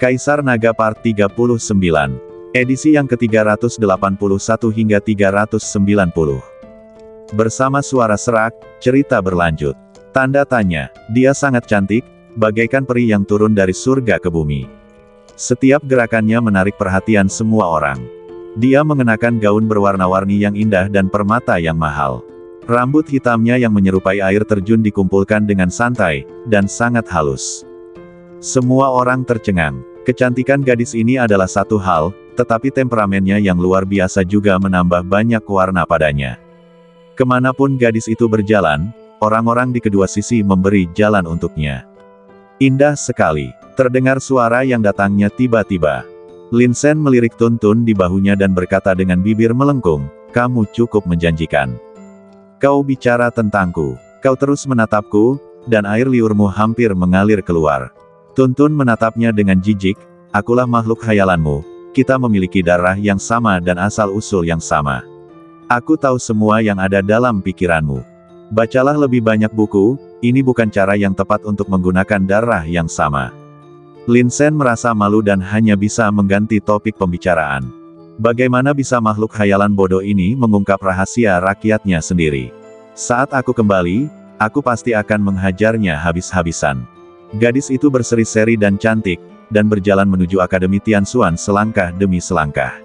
Kaisar Naga Part 39. Edisi yang ke-381 hingga 390. Bersama suara serak, cerita berlanjut. Tanda tanya, dia sangat cantik, bagaikan peri yang turun dari surga ke bumi. Setiap gerakannya menarik perhatian semua orang. Dia mengenakan gaun berwarna-warni yang indah dan permata yang mahal. Rambut hitamnya yang menyerupai air terjun dikumpulkan dengan santai, dan sangat halus. Semua orang tercengang. Kecantikan gadis ini adalah satu hal, tetapi temperamennya yang luar biasa juga menambah banyak warna padanya. Kemanapun gadis itu berjalan, orang-orang di kedua sisi memberi jalan untuknya. Indah sekali, terdengar suara yang datangnya tiba-tiba. Lin Sen melirik Tun Tun di bahunya dan berkata dengan bibir melengkung, "Kamu cukup menjanjikan. Kau bicara tentangku, kau terus menatapku, dan air liurmu hampir mengalir keluar." Tun Tun menatapnya dengan jijik, "Akulah makhluk khayalanmu, kita memiliki darah yang sama dan asal-usul yang sama. Aku tahu semua yang ada dalam pikiranmu. Bacalah lebih banyak buku, ini bukan cara yang tepat untuk menggunakan darah yang sama." Lin Sen merasa malu dan hanya bisa mengganti topik pembicaraan. Bagaimana bisa makhluk khayalan bodoh ini mengungkap rahasia rakyatnya sendiri? Saat aku kembali, aku pasti akan menghajarnya habis-habisan. Gadis itu berseri-seri dan cantik, dan berjalan menuju Akademi Tianxuan selangkah demi selangkah.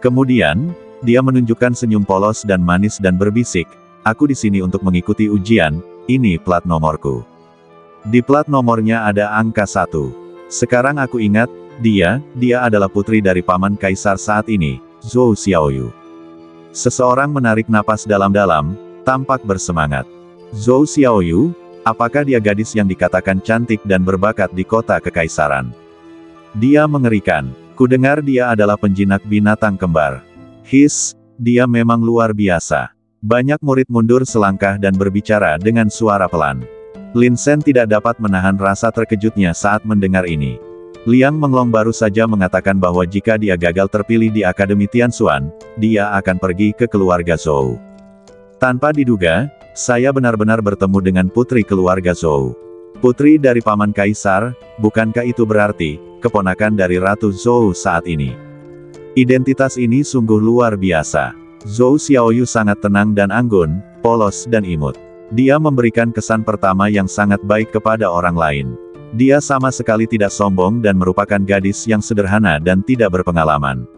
Kemudian, dia menunjukkan senyum polos dan manis dan berbisik, "Aku di sini untuk mengikuti ujian, ini plat nomorku." Di plat nomornya ada angka 1. Sekarang aku ingat, dia adalah putri dari paman kaisar saat ini, Zhou Xiaoyu. Seseorang menarik napas dalam-dalam, tampak bersemangat. Zhou Xiaoyu? Apakah dia gadis yang dikatakan cantik dan berbakat di kota kekaisaran? Dia mengerikan. Kudengar dia adalah penjinak binatang kembar. Dia memang luar biasa. Banyak murid mundur selangkah dan berbicara dengan suara pelan. Lin Sen tidak dapat menahan rasa terkejutnya saat mendengar ini. Liang Menglong baru saja mengatakan bahwa jika dia gagal terpilih di Akademi Tianxuan, dia akan pergi ke keluarga Zhou. Tanpa diduga, saya benar-benar bertemu dengan putri keluarga Zhou. Putri dari paman kaisar, bukankah itu berarti, keponakan dari Ratu Zhou saat ini? Identitas ini sungguh luar biasa. Zhou Xiaoyu sangat tenang dan anggun, polos dan imut. Dia memberikan kesan pertama yang sangat baik kepada orang lain. Dia sama sekali tidak sombong dan merupakan gadis yang sederhana dan tidak berpengalaman.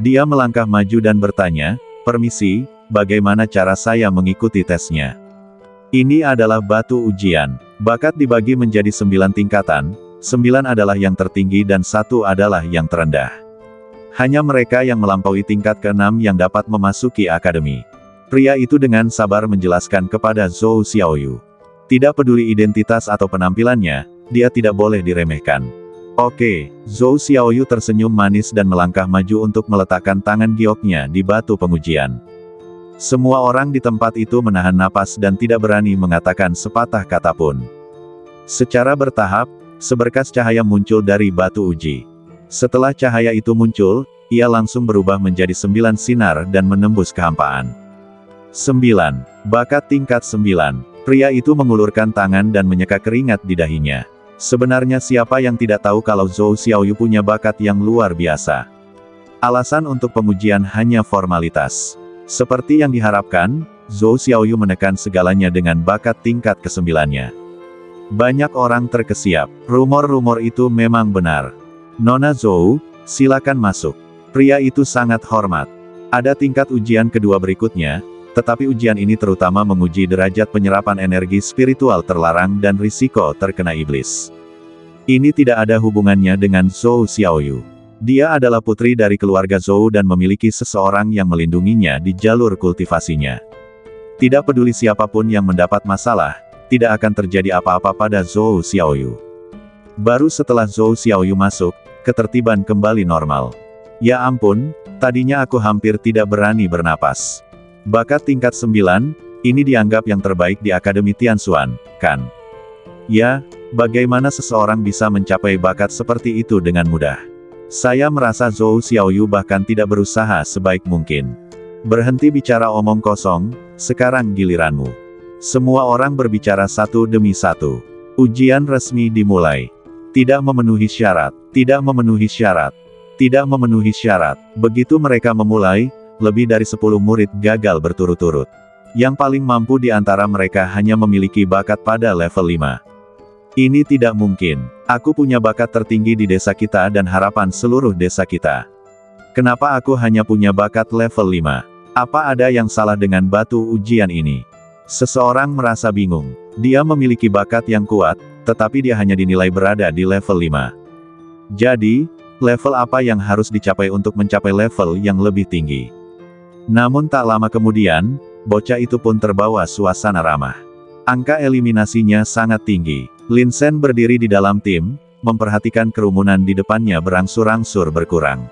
Dia melangkah maju dan bertanya, "Permisi, bagaimana cara saya mengikuti tesnya?" Ini adalah batu ujian. Bakat dibagi menjadi 9 tingkatan, 9 adalah yang tertinggi dan 1 adalah yang terendah. Hanya mereka yang melampaui tingkat ke-6 yang dapat memasuki akademi. Pria itu dengan sabar menjelaskan kepada Zhou Xiaoyu. Tidak peduli identitas atau penampilannya, dia tidak boleh diremehkan. "Oke." Zhou Xiaoyu tersenyum manis dan melangkah maju untuk meletakkan tangan gioknya di batu pengujian. Semua orang di tempat itu menahan napas dan tidak berani mengatakan sepatah kata pun. Secara bertahap, seberkas cahaya muncul dari batu uji. Setelah cahaya itu muncul, ia langsung berubah menjadi 9 sinar dan menembus kehampaan. 9. Bakat tingkat 9. Pria itu mengulurkan tangan dan menyeka keringat di dahinya. Sebenarnya siapa yang tidak tahu kalau Zhou Xiaoyu punya bakat yang luar biasa? Alasan untuk pengujian hanya formalitas. Seperti yang diharapkan, Zhou Xiaoyu menekan segalanya dengan bakat tingkat ke-9-nya. Banyak orang terkesiap. Rumor-rumor itu memang benar. "Nona Zhou, silakan masuk." Pria itu sangat hormat. Ada tingkat ujian kedua berikutnya, tetapi ujian ini terutama menguji derajat penyerapan energi spiritual terlarang dan risiko terkena iblis. Ini tidak ada hubungannya dengan Zhou Xiaoyu. Dia adalah putri dari keluarga Zhou dan memiliki seseorang yang melindunginya di jalur kultivasinya. Tidak peduli siapapun yang mendapat masalah, tidak akan terjadi apa-apa pada Zhou Xiaoyu. Baru setelah Zhou Xiaoyu masuk, ketertiban kembali normal. Ya ampun, tadinya aku hampir tidak berani bernapas. Bakat tingkat 9, ini dianggap yang terbaik di Akademi Tianxuan, kan? Ya, bagaimana seseorang bisa mencapai bakat seperti itu dengan mudah? Saya merasa Zhou Xiaoyu bahkan tidak berusaha sebaik mungkin. Berhenti bicara omong kosong, sekarang giliranmu. Semua orang berbicara satu demi satu. Ujian resmi dimulai. Tidak memenuhi syarat, tidak memenuhi syarat, tidak memenuhi syarat. Begitu mereka memulai, lebih dari 10 murid gagal berturut-turut. Yang paling mampu di antara mereka hanya memiliki bakat pada level 5. Ini tidak mungkin. Aku punya bakat tertinggi di desa kita dan harapan seluruh desa kita. Kenapa aku hanya punya bakat level 5? Apa ada yang salah dengan batu ujian ini? Seseorang merasa bingung. Dia memiliki bakat yang kuat, tetapi dia hanya dinilai berada di level 5. Jadi, level apa yang harus dicapai untuk mencapai level yang lebih tinggi? Namun tak lama kemudian, bocah itu pun terbawa suasana ramah. Angka eliminasinya sangat tinggi. Lin Sen berdiri di dalam tim, memperhatikan kerumunan di depannya berangsur-angsur berkurang.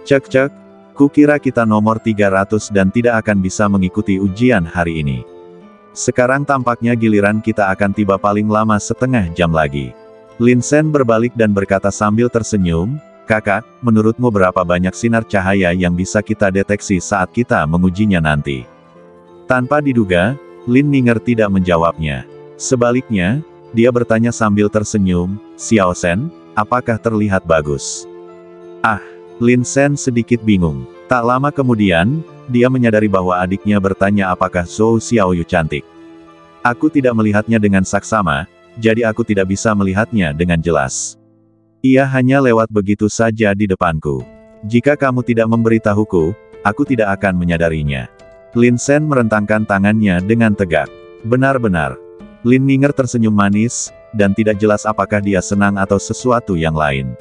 Cek, kukira kita nomor 300 dan tidak akan bisa mengikuti ujian hari ini. Sekarang tampaknya giliran kita akan tiba paling lama setengah jam lagi. Lin Sen berbalik dan berkata sambil tersenyum, "Kakak, menurutmu berapa banyak sinar cahaya yang bisa kita deteksi saat kita mengujinya nanti?" Tanpa diduga, Lin Ninger tidak menjawabnya. Sebaliknya, dia bertanya sambil tersenyum, "Xiao Shen, apakah terlihat bagus?" Ah, Lin Sen sedikit bingung. Tak lama kemudian, dia menyadari bahwa adiknya bertanya apakah Zhou Xiaoyu cantik. Aku tidak melihatnya dengan saksama, jadi aku tidak bisa melihatnya dengan jelas. Ia hanya lewat begitu saja di depanku. Jika kamu tidak memberitahuku, aku tidak akan menyadarinya. Lin Sen merentangkan tangannya dengan tegak. Benar-benar. Lin Ninger tersenyum manis, dan tidak jelas apakah dia senang atau sesuatu yang lain.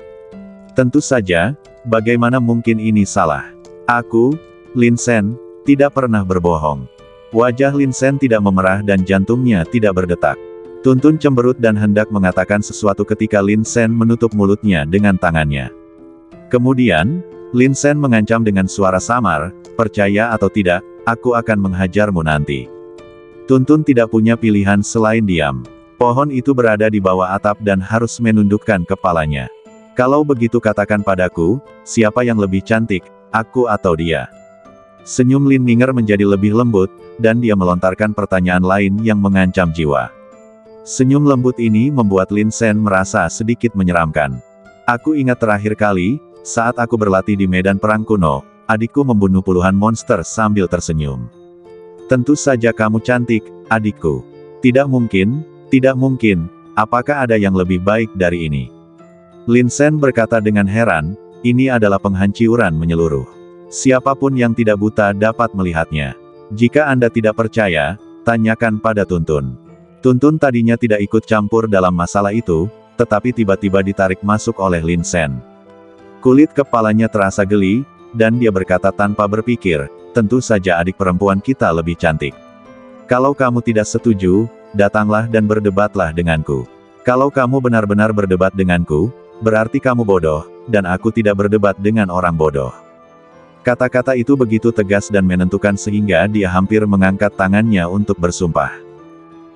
Tentu saja, bagaimana mungkin ini salah? Aku, Lin Sen, tidak pernah berbohong. Wajah Lin Sen tidak memerah dan jantungnya tidak berdetak. Tuntun cemberut dan hendak mengatakan sesuatu ketika Lin Sen menutup mulutnya dengan tangannya. Kemudian, Lin Sen mengancam dengan suara samar, "Percaya atau tidak, aku akan menghajarmu nanti." Tuntun tidak punya pilihan selain diam. Pohon itu berada di bawah atap dan harus menundukkan kepalanya. "Kalau begitu katakan padaku, siapa yang lebih cantik, aku atau dia?" Senyum Lin Ninger menjadi lebih lembut, dan dia melontarkan pertanyaan lain yang mengancam jiwa. Senyum lembut ini membuat Lin Sen merasa sedikit menyeramkan. "Aku ingat terakhir kali, saat aku berlatih di medan perang kuno, adikku membunuh puluhan monster sambil tersenyum. Tentu saja kamu cantik, adikku. Tidak mungkin, tidak mungkin, apakah ada yang lebih baik dari ini?" Lin Sen berkata dengan heran, "Ini adalah penghancuran menyeluruh. Siapapun yang tidak buta dapat melihatnya. Jika Anda tidak percaya, tanyakan pada Tuntun." Tuntun tadinya tidak ikut campur dalam masalah itu, tetapi tiba-tiba ditarik masuk oleh Lin Sen. Kulit kepalanya terasa geli, dan dia berkata tanpa berpikir, "Tentu saja adik perempuan kita lebih cantik. Kalau kamu tidak setuju, datanglah dan berdebatlah denganku. Kalau kamu benar-benar berdebat denganku, berarti kamu bodoh, dan aku tidak berdebat dengan orang bodoh." Kata-kata itu begitu tegas dan menentukan sehingga dia hampir mengangkat tangannya untuk bersumpah.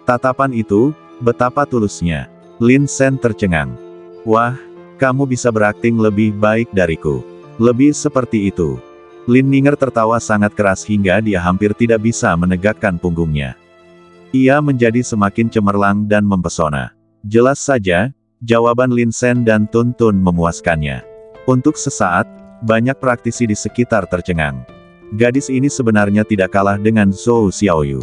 Tatapan itu, betapa tulusnya. Lin Sen tercengang. "Wah, kamu bisa berakting lebih baik dariku. Lebih seperti itu." Lin Ninger tertawa sangat keras hingga dia hampir tidak bisa menegakkan punggungnya. Ia menjadi semakin cemerlang dan mempesona. Jelas saja, jawaban Lin Sen dan Tuntun memuaskannya. Untuk sesaat, banyak praktisi di sekitar tercengang. Gadis ini sebenarnya tidak kalah dengan Zhou Xiaoyu.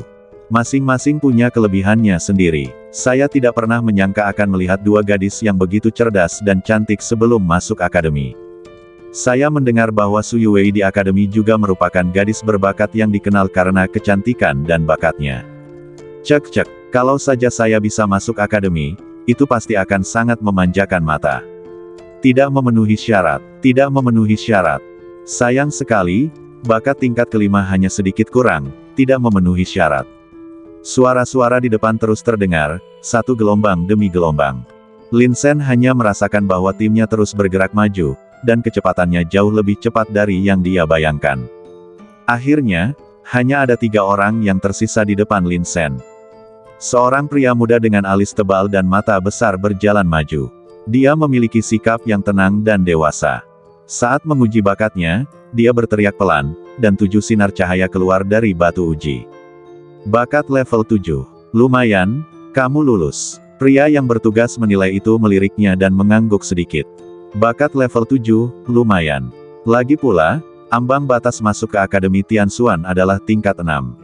Masing-masing punya kelebihannya sendiri. Saya tidak pernah menyangka akan melihat dua gadis yang begitu cerdas dan cantik sebelum masuk akademi. Saya mendengar bahwa Su Yuwei di akademi juga merupakan gadis berbakat yang dikenal karena kecantikan dan bakatnya. Cek, kalau saja saya bisa masuk akademi, itu pasti akan sangat memanjakan mata. Tidak memenuhi syarat, tidak memenuhi syarat. Sayang sekali, bakat tingkat kelima hanya sedikit kurang, tidak memenuhi syarat. Suara-suara di depan terus terdengar, satu gelombang demi gelombang. Lin Sen hanya merasakan bahwa timnya terus bergerak maju, dan kecepatannya jauh lebih cepat dari yang dia bayangkan. Akhirnya, hanya ada 3 orang yang tersisa di depan Lin Sen. Seorang pria muda dengan alis tebal dan mata besar berjalan maju. Dia memiliki sikap yang tenang dan dewasa. Saat menguji bakatnya, dia berteriak pelan, dan 7 sinar cahaya keluar dari batu uji. "Bakat level 7. Lumayan, kamu lulus." Pria yang bertugas menilai itu meliriknya dan mengangguk sedikit. Bakat level 7, lumayan. Lagi pula, ambang batas masuk ke Akademi Tianxuan adalah tingkat 6.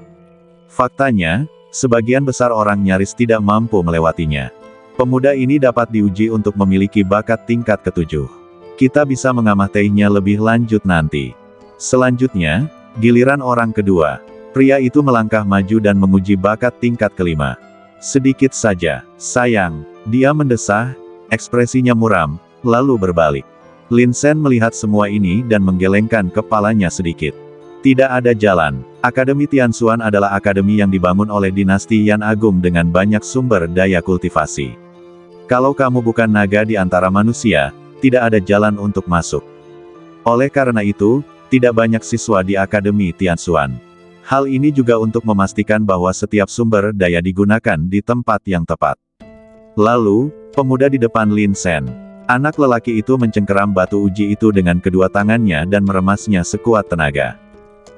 Faktanya, sebagian besar orang nyaris tidak mampu melewatinya. Pemuda ini dapat diuji untuk memiliki bakat tingkat ke-7. Kita bisa mengamatinya lebih lanjut nanti. Selanjutnya, giliran orang kedua. Pria itu melangkah maju dan menguji bakat tingkat ke-5. Sedikit saja, sayang, dia mendesah, ekspresinya muram, lalu berbalik. Lin Shen melihat semua ini dan menggelengkan kepalanya sedikit. Tidak ada jalan. Akademi Tianxuan adalah akademi yang dibangun oleh dinasti Yan Agung dengan banyak sumber daya kultivasi. Kalau kamu bukan naga di antara manusia, tidak ada jalan untuk masuk. Oleh karena itu, tidak banyak siswa di Akademi Tianxuan. Hal ini juga untuk memastikan bahwa setiap sumber daya digunakan di tempat yang tepat. Lalu, pemuda di depan Lin Shen. Anak lelaki itu mencengkeram batu uji itu dengan kedua tangannya dan meremasnya sekuat tenaga.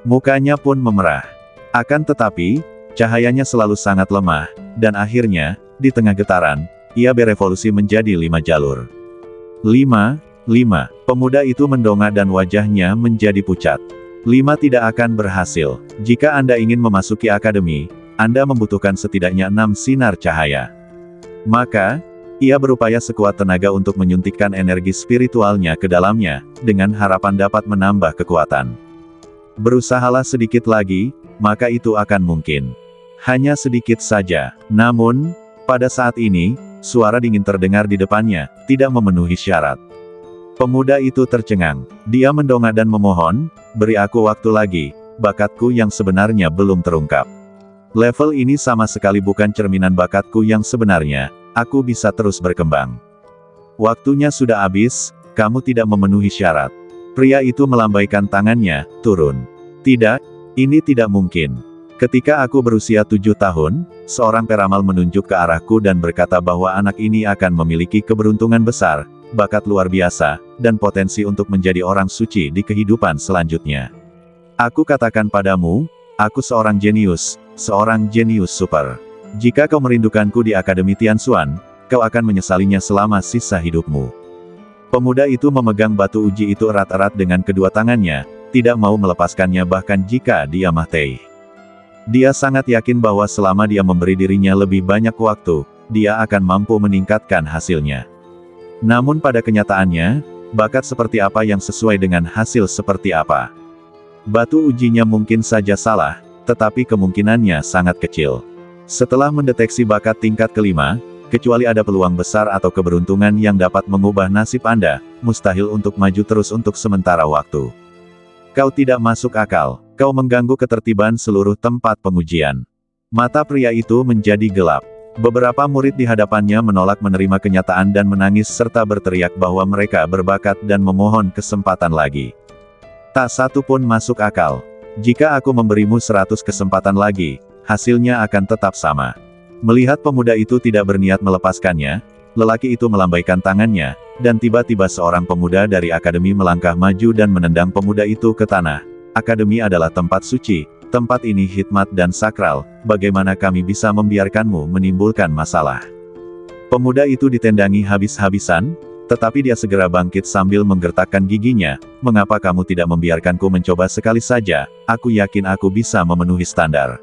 Mukanya pun memerah. Akan tetapi, cahayanya selalu sangat lemah, dan akhirnya, di tengah getaran, ia berevolusi menjadi 5 jalur. 5. Pemuda itu mendongak dan wajahnya menjadi pucat. 5 tidak akan berhasil. Jika Anda ingin memasuki akademi, Anda membutuhkan setidaknya 6 sinar cahaya. Maka, ia berupaya sekuat tenaga untuk menyuntikkan energi spiritualnya ke dalamnya, dengan harapan dapat menambah kekuatan. Berusahalah sedikit lagi, maka itu akan mungkin. Hanya sedikit saja. Namun, pada saat ini, suara dingin terdengar di depannya, tidak memenuhi syarat. Pemuda itu tercengang. Dia mendongak dan memohon, beri aku waktu lagi, bakatku yang sebenarnya belum terungkap. Level ini sama sekali bukan cerminan bakatku yang sebenarnya, aku bisa terus berkembang. Waktunya sudah habis, kamu tidak memenuhi syarat. Pria itu melambaikan tangannya, turun. Tidak, ini tidak mungkin. Ketika aku berusia 7 tahun, seorang peramal menunjuk ke arahku dan berkata bahwa anak ini akan memiliki keberuntungan besar, bakat luar biasa, dan potensi untuk menjadi orang suci di kehidupan selanjutnya. Aku katakan padamu, aku seorang jenius super. Jika kau merindukanku di Akademi Tianxuan, kau akan menyesalinya selama sisa hidupmu. Pemuda itu memegang batu uji itu erat-erat dengan kedua tangannya, tidak mau melepaskannya bahkan jika dia mati. Dia sangat yakin bahwa selama dia memberi dirinya lebih banyak waktu, dia akan mampu meningkatkan hasilnya. Namun pada kenyataannya, bakat seperti apa yang sesuai dengan hasil seperti apa? Batu ujinya mungkin saja salah, tetapi kemungkinannya sangat kecil. Setelah mendeteksi bakat tingkat ke-5, kecuali ada peluang besar atau keberuntungan yang dapat mengubah nasib Anda, mustahil untuk maju terus untuk sementara waktu. Kau tidak masuk akal, kau mengganggu ketertiban seluruh tempat pengujian. Mata pria itu menjadi gelap. Beberapa murid di hadapannya menolak menerima kenyataan dan menangis serta berteriak bahwa mereka berbakat dan memohon kesempatan lagi. Tak satu pun masuk akal. Jika aku memberimu 100 kesempatan lagi, hasilnya akan tetap sama. Melihat pemuda itu tidak berniat melepaskannya, lelaki itu melambaikan tangannya, dan tiba-tiba seorang pemuda dari akademi melangkah maju dan menendang pemuda itu ke tanah. Akademi adalah tempat suci. Tempat ini hikmat dan sakral, bagaimana kami bisa membiarkanmu menimbulkan masalah? Pemuda itu ditendangi habis-habisan, tetapi dia segera bangkit sambil menggertakkan giginya, mengapa kamu tidak membiarkanku mencoba sekali saja, aku yakin aku bisa memenuhi standar.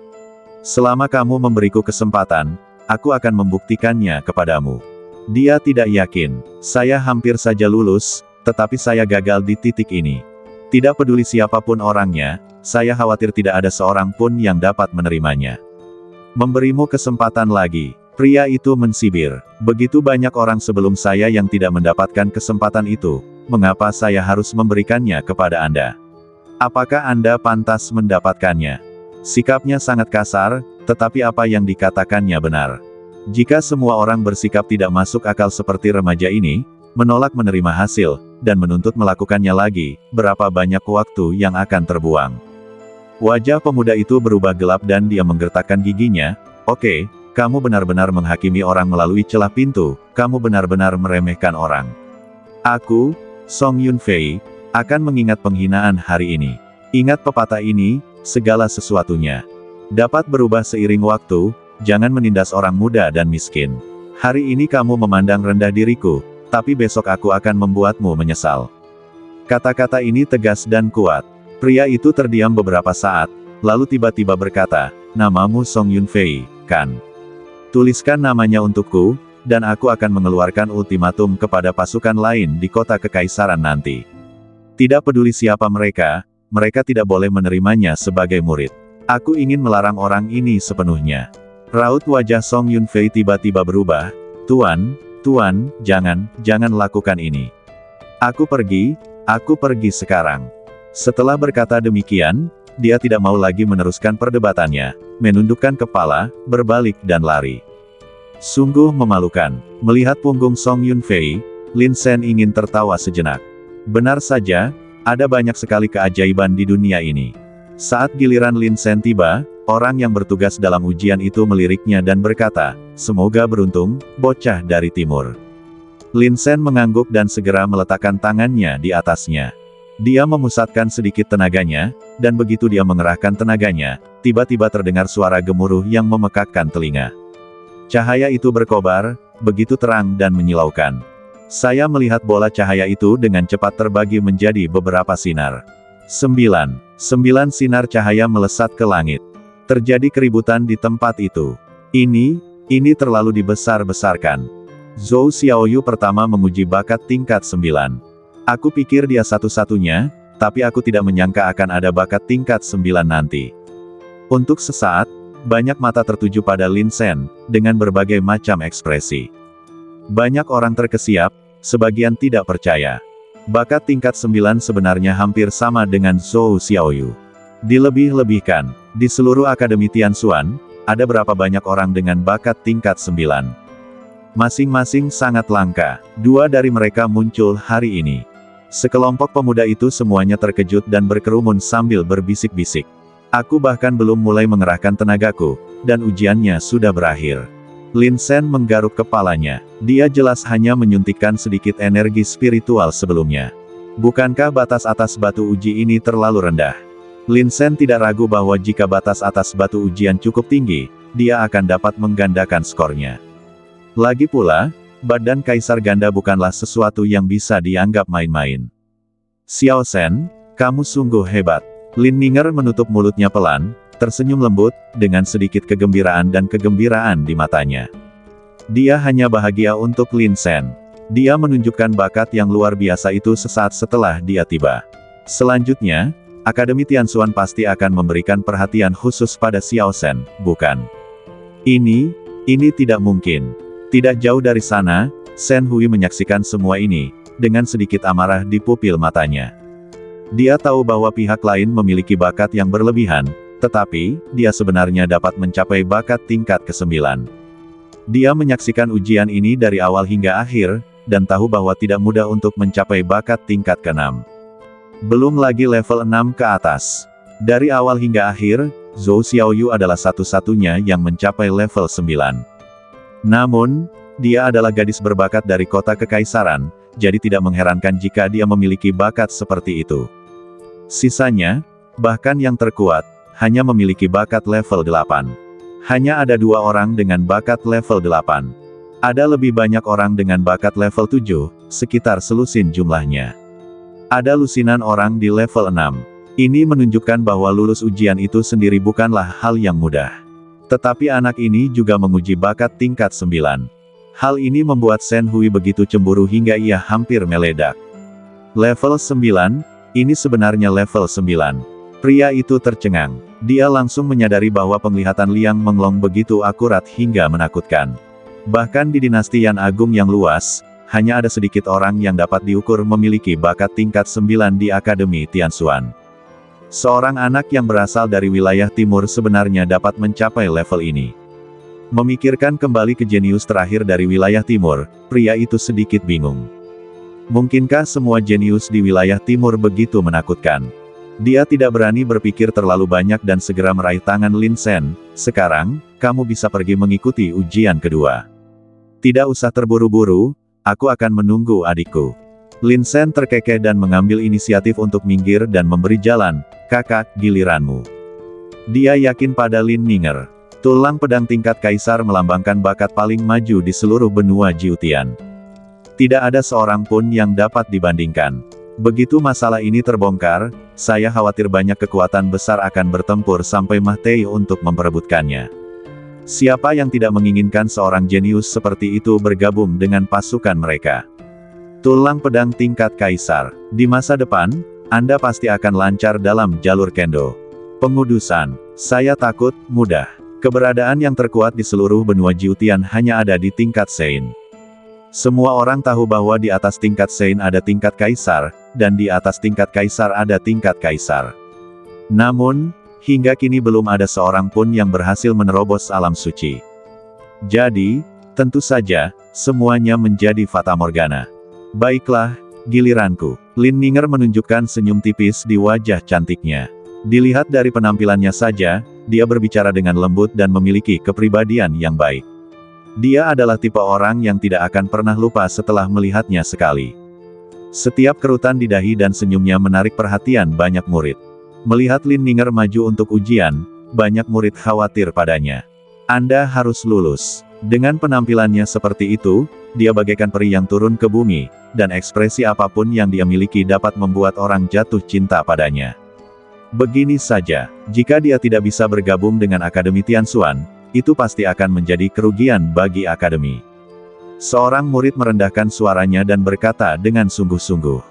Selama kamu memberiku kesempatan, aku akan membuktikannya kepadamu. Dia tidak yakin, saya hampir saja lulus, tetapi saya gagal di titik ini. Tidak peduli siapapun orangnya, saya khawatir tidak ada seorang pun yang dapat menerimanya. Memberimu kesempatan lagi. Pria itu mensibir. Begitu banyak orang sebelum saya yang tidak mendapatkan kesempatan itu, mengapa saya harus memberikannya kepada Anda? Apakah Anda pantas mendapatkannya? Sikapnya sangat kasar, tetapi apa yang dikatakannya benar. Jika semua orang bersikap tidak masuk akal seperti remaja ini, menolak menerima hasil, dan menuntut melakukannya lagi, berapa banyak waktu yang akan terbuang. Wajah pemuda itu berubah gelap dan dia menggertakkan giginya. Oke, kamu benar-benar menghakimi orang melalui celah pintu, kamu benar-benar meremehkan orang. Aku, Song Yunfei, akan mengingat penghinaan hari ini. Ingat pepatah ini, segala sesuatunya dapat berubah seiring waktu, jangan menindas orang muda dan miskin. Hari ini kamu memandang rendah diriku, tapi besok aku akan membuatmu menyesal. Kata-kata ini tegas dan kuat. Pria itu terdiam beberapa saat, lalu tiba-tiba berkata, namamu Song Yunfei, kan? Tuliskan namanya untukku, dan aku akan mengeluarkan ultimatum kepada pasukan lain di kota kekaisaran nanti. Tidak peduli siapa mereka, mereka tidak boleh menerimanya sebagai murid. Aku ingin melarang orang ini sepenuhnya. Raut wajah Song Yunfei tiba-tiba berubah. Tuan, jangan lakukan ini. Aku pergi sekarang. Setelah berkata demikian, dia tidak mau lagi meneruskan perdebatannya, menundukkan kepala, berbalik dan lari. Sungguh memalukan. Melihat punggung Song Yunfei, Lin Sen ingin tertawa sejenak. Benar saja, ada banyak sekali keajaiban di dunia ini. Saat giliran Lin Sen tiba, orang yang bertugas dalam ujian itu meliriknya dan berkata, semoga beruntung, bocah dari timur. Lin Sen mengangguk dan segera meletakkan tangannya di atasnya. Dia memusatkan sedikit tenaganya, dan begitu dia mengerahkan tenaganya, tiba-tiba terdengar suara gemuruh yang memekakkan telinga. Cahaya itu berkobar, begitu terang dan menyilaukan. Saya melihat bola cahaya itu dengan cepat terbagi menjadi beberapa sinar. 9 sinar cahaya melesat ke langit. Terjadi keributan di tempat itu. Ini terlalu dibesar-besarkan. Zhou Xiaoyu pertama menguji bakat tingkat 9. Aku pikir dia satu-satunya, tapi aku tidak menyangka akan ada bakat tingkat 9 nanti. Untuk sesaat, banyak mata tertuju pada Lin Sen, dengan berbagai macam ekspresi. Banyak orang terkesiap, sebagian tidak percaya. Bakat tingkat 9 sebenarnya hampir sama dengan Zhou Xiaoyu. Dilebih-lebihkan, di seluruh Akademi Tianxuan, ada berapa banyak orang dengan bakat tingkat 9. Masing-masing sangat langka. 2 dari mereka muncul hari ini. Sekelompok pemuda itu semuanya terkejut dan berkerumun sambil berbisik-bisik. Aku bahkan belum mulai mengerahkan tenagaku, dan ujiannya sudah berakhir. Lin Sen menggaruk kepalanya. Dia jelas hanya menyuntikkan sedikit energi spiritual sebelumnya. Bukankah batas atas batu uji ini terlalu rendah? Lin Sen tidak ragu bahwa jika batas atas batu ujian cukup tinggi, dia akan dapat menggandakan skornya. Lagi pula, badan Kaisar Ganda bukanlah sesuatu yang bisa dianggap main-main. Xiao Shen, kamu sungguh hebat. Lin Ninger menutup mulutnya pelan, tersenyum lembut, dengan sedikit kegembiraan dan kegembiraan di matanya. Dia hanya bahagia untuk Lin Sen. Dia menunjukkan bakat yang luar biasa itu sesaat setelah dia tiba. Selanjutnya, Akademi Tianxuan pasti akan memberikan perhatian khusus pada Xiao Shen, bukan? Ini tidak mungkin. Tidak jauh dari sana, Shen Hui menyaksikan semua ini, dengan sedikit amarah di pupil matanya. Dia tahu bahwa pihak lain memiliki bakat yang berlebihan, tetapi, dia sebenarnya dapat mencapai bakat tingkat ke-9. Dia menyaksikan ujian ini dari awal hingga akhir, dan tahu bahwa tidak mudah untuk mencapai bakat tingkat ke-6. Belum lagi level 6 ke atas. Dari awal hingga akhir, Zhou Xiaoyu adalah satu-satunya yang mencapai level 9. Namun, dia adalah gadis berbakat dari kota kekaisaran, jadi tidak mengherankan jika dia memiliki bakat seperti itu. Sisanya, bahkan yang terkuat, hanya memiliki bakat level 8. Hanya ada 2 orang dengan bakat level 8. Ada lebih banyak orang dengan bakat level 7, sekitar selusin jumlahnya. Ada lusinan orang di level 6. Ini menunjukkan bahwa lulus ujian itu sendiri bukanlah hal yang mudah. Tetapi anak ini juga menguji bakat tingkat 9. Hal ini membuat Shen Hui begitu cemburu hingga ia hampir meledak. Level 9, ini sebenarnya level 9. Pria itu tercengang. Dia langsung menyadari bahwa penglihatan Liang Menglong begitu akurat hingga menakutkan. Bahkan di dinasti Yan Agung yang luas, hanya ada sedikit orang yang dapat diukur memiliki bakat tingkat 9 di Akademi Tianxuan. Seorang anak yang berasal dari wilayah timur sebenarnya dapat mencapai level ini. Memikirkan kembali ke jenius terakhir dari wilayah timur, pria itu sedikit bingung. Mungkinkah semua jenius di wilayah timur begitu menakutkan? Dia tidak berani berpikir terlalu banyak dan segera meraih tangan Lin Sen. Sekarang, kamu bisa pergi mengikuti ujian kedua. Tidak usah terburu-buru, aku akan menunggu adikku. Lin Sen terkekeh dan mengambil inisiatif untuk minggir dan memberi jalan. Kakak, giliranmu. Dia yakin pada Lin Ninger. Tulang pedang tingkat kaisar melambangkan bakat paling maju di seluruh benua Jiutian. Tidak ada seorang pun yang dapat dibandingkan. Begitu masalah ini terbongkar, saya khawatir banyak kekuatan besar akan bertempur sampai mati untuk memperebutkannya. Siapa yang tidak menginginkan seorang jenius seperti itu bergabung dengan pasukan mereka? Tulang pedang tingkat kaisar. Di masa depan, Anda pasti akan lancar dalam jalur kendo. Pengudusan. Saya takut, mudah. Keberadaan yang terkuat di seluruh benua Jiutian hanya ada di tingkat Sein. Semua orang tahu bahwa di atas tingkat Sein ada tingkat kaisar, dan di atas tingkat kaisar ada tingkat kaisar. Namun, hingga kini belum ada seorang pun yang berhasil menerobos alam suci. Jadi, tentu saja, semuanya menjadi fatamorgana. Baiklah, giliranku. Lin Ninger menunjukkan senyum tipis di wajah cantiknya. Dilihat dari penampilannya saja, dia berbicara dengan lembut dan memiliki kepribadian yang baik. Dia adalah tipe orang yang tidak akan pernah lupa setelah melihatnya sekali. Setiap kerutan di dahi dan senyumnya menarik perhatian banyak murid. Melihat Lin Ninger maju untuk ujian, banyak murid khawatir padanya. Anda harus lulus. Dengan penampilannya seperti itu, dia bagaikan peri yang turun ke bumi, dan ekspresi apapun yang dia miliki dapat membuat orang jatuh cinta padanya. Begini saja, jika dia tidak bisa bergabung dengan Akademi Tianxuan, itu pasti akan menjadi kerugian bagi akademi. Seorang murid merendahkan suaranya dan berkata dengan sungguh-sungguh.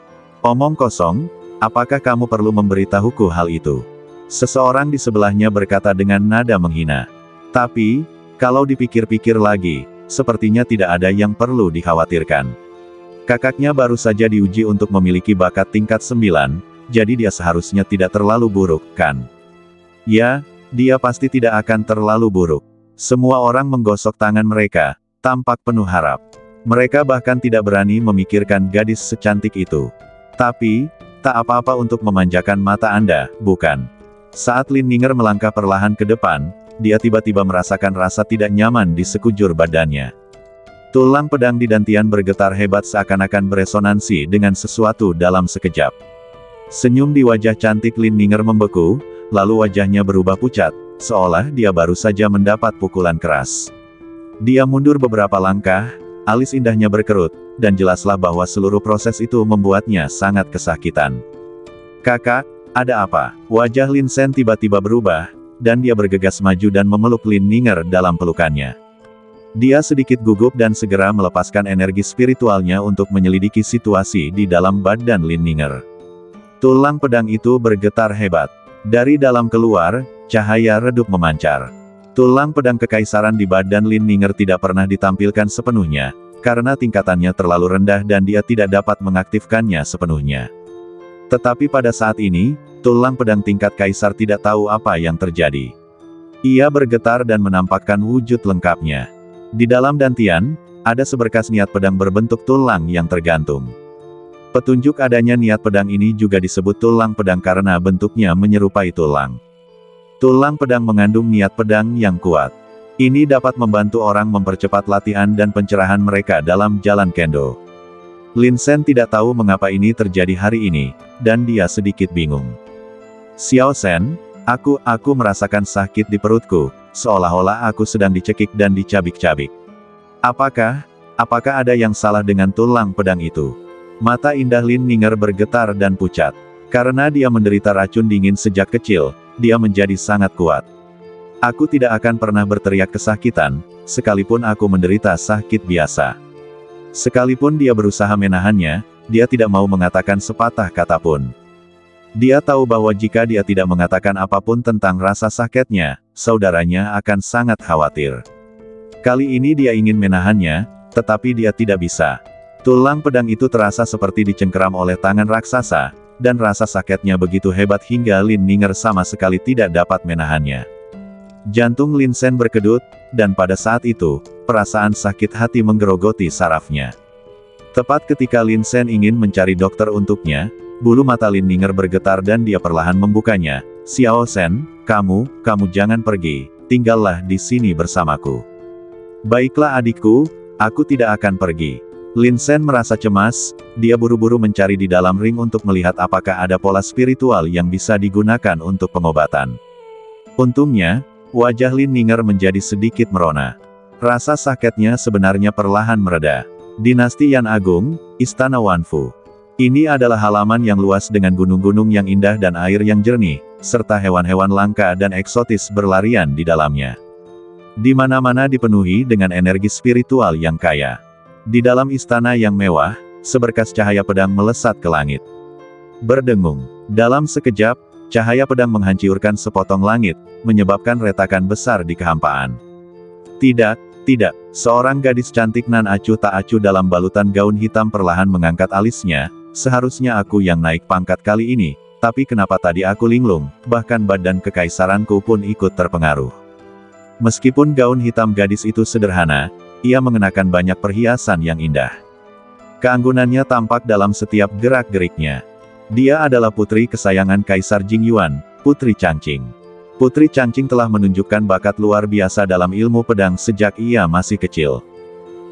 Omong kosong, apakah kamu perlu memberitahuku hal itu? Seseorang di sebelahnya berkata dengan nada menghina. Tapi, kalau dipikir-pikir lagi, sepertinya tidak ada yang perlu dikhawatirkan. Kakaknya baru saja diuji untuk memiliki bakat tingkat 9, jadi dia seharusnya tidak terlalu buruk, kan? Ya, dia pasti tidak akan terlalu buruk. Semua orang menggosok tangan mereka, tampak penuh harap. Mereka bahkan tidak berani memikirkan gadis secantik itu. Tapi, tak apa-apa untuk memanjakan mata Anda, bukan? Saat Lin Ninger melangkah perlahan ke depan, dia tiba-tiba merasakan rasa tidak nyaman di sekujur badannya. Tulang pedang di dantian bergetar hebat seakan-akan beresonansi dengan sesuatu dalam sekejap. Senyum di wajah cantik Lin Ninger membeku, lalu wajahnya berubah pucat, seolah dia baru saja mendapat pukulan keras. Dia mundur beberapa langkah, alis indahnya berkerut, dan jelaslah bahwa seluruh proses itu membuatnya sangat kesakitan. Kakak, ada apa? Wajah Lin Sen tiba-tiba berubah, dan dia bergegas maju dan memeluk Lin Ninger dalam pelukannya. Dia sedikit gugup dan segera melepaskan energi spiritualnya untuk menyelidiki situasi di dalam badan Lin Ninger. Tulang pedang itu bergetar hebat. Dari dalam keluar, cahaya redup memancar. Tulang pedang kekaisaran di badan Lin Ninger tidak pernah ditampilkan sepenuhnya, karena tingkatannya terlalu rendah dan dia tidak dapat mengaktifkannya sepenuhnya. Tetapi pada saat ini, tulang pedang tingkat kaisar tidak tahu apa yang terjadi. Ia bergetar dan menampakkan wujud lengkapnya. Di dalam dantian, ada seberkas niat pedang berbentuk tulang yang tergantung. Petunjuk adanya niat pedang ini juga disebut tulang pedang karena bentuknya menyerupai tulang. Tulang pedang mengandung niat pedang yang kuat. Ini dapat membantu orang mempercepat latihan dan pencerahan mereka dalam jalan kendo. Lin Sen tidak tahu mengapa ini terjadi hari ini, dan dia sedikit bingung. Xiao Sen, aku merasakan sakit di perutku, seolah-olah aku sedang dicekik dan dicabik-cabik. Apakah ada yang salah dengan tulang pedang itu? Mata indah Lin Ninger bergetar dan pucat. Karena dia menderita racun dingin sejak kecil, dia menjadi sangat kuat. Aku tidak akan pernah berteriak kesakitan, sekalipun aku menderita sakit biasa. Sekalipun dia berusaha menahannya, dia tidak mau mengatakan sepatah kata pun. Dia tahu bahwa jika dia tidak mengatakan apapun tentang rasa sakitnya, saudaranya akan sangat khawatir. Kali ini dia ingin menahannya, tetapi dia tidak bisa. Tulang pedang itu terasa seperti dicengkeram oleh tangan raksasa, dan rasa sakitnya begitu hebat hingga Lin Ninger sama sekali tidak dapat menahannya. Jantung Lin Sen berkedut, dan pada saat itu, perasaan sakit hati menggerogoti sarafnya. Tepat ketika Lin Sen ingin mencari dokter untuknya, bulu mata Lin Ninger bergetar dan dia perlahan membukanya. Xiao Sen, kamu jangan pergi, tinggallah di sini bersamaku. Baiklah adikku, aku tidak akan pergi. Lin Sen merasa cemas, dia buru-buru mencari di dalam ring untuk melihat apakah ada pola spiritual yang bisa digunakan untuk pengobatan. Untungnya, Wajah Lin Ninger menjadi sedikit merona. Rasa sakitnya sebenarnya perlahan mereda. Dinasti Yan Agung, Istana Wanfu. Ini adalah halaman yang luas dengan gunung-gunung yang indah dan air yang jernih, serta hewan-hewan langka dan eksotis berlarian di dalamnya. Di mana-mana dipenuhi dengan energi spiritual yang kaya. Di dalam istana yang mewah, seberkas cahaya pedang melesat ke langit. Berdengung. Dalam sekejap, cahaya pedang menghancurkan sepotong langit, menyebabkan retakan besar di kehampaan. Tidak, tidak. Seorang gadis cantik nan acuh tak acuh dalam balutan gaun hitam perlahan mengangkat alisnya. Seharusnya aku yang naik pangkat kali ini, tapi kenapa tadi aku linglung, bahkan badan kekaisaranku pun ikut terpengaruh. Meskipun gaun hitam gadis itu sederhana, ia mengenakan banyak perhiasan yang indah. Keanggunannya tampak dalam setiap gerak-geriknya. Dia adalah putri kesayangan Kaisar Jingyuan, Putri Changqing. Putri Changqing telah menunjukkan bakat luar biasa dalam ilmu pedang sejak ia masih kecil.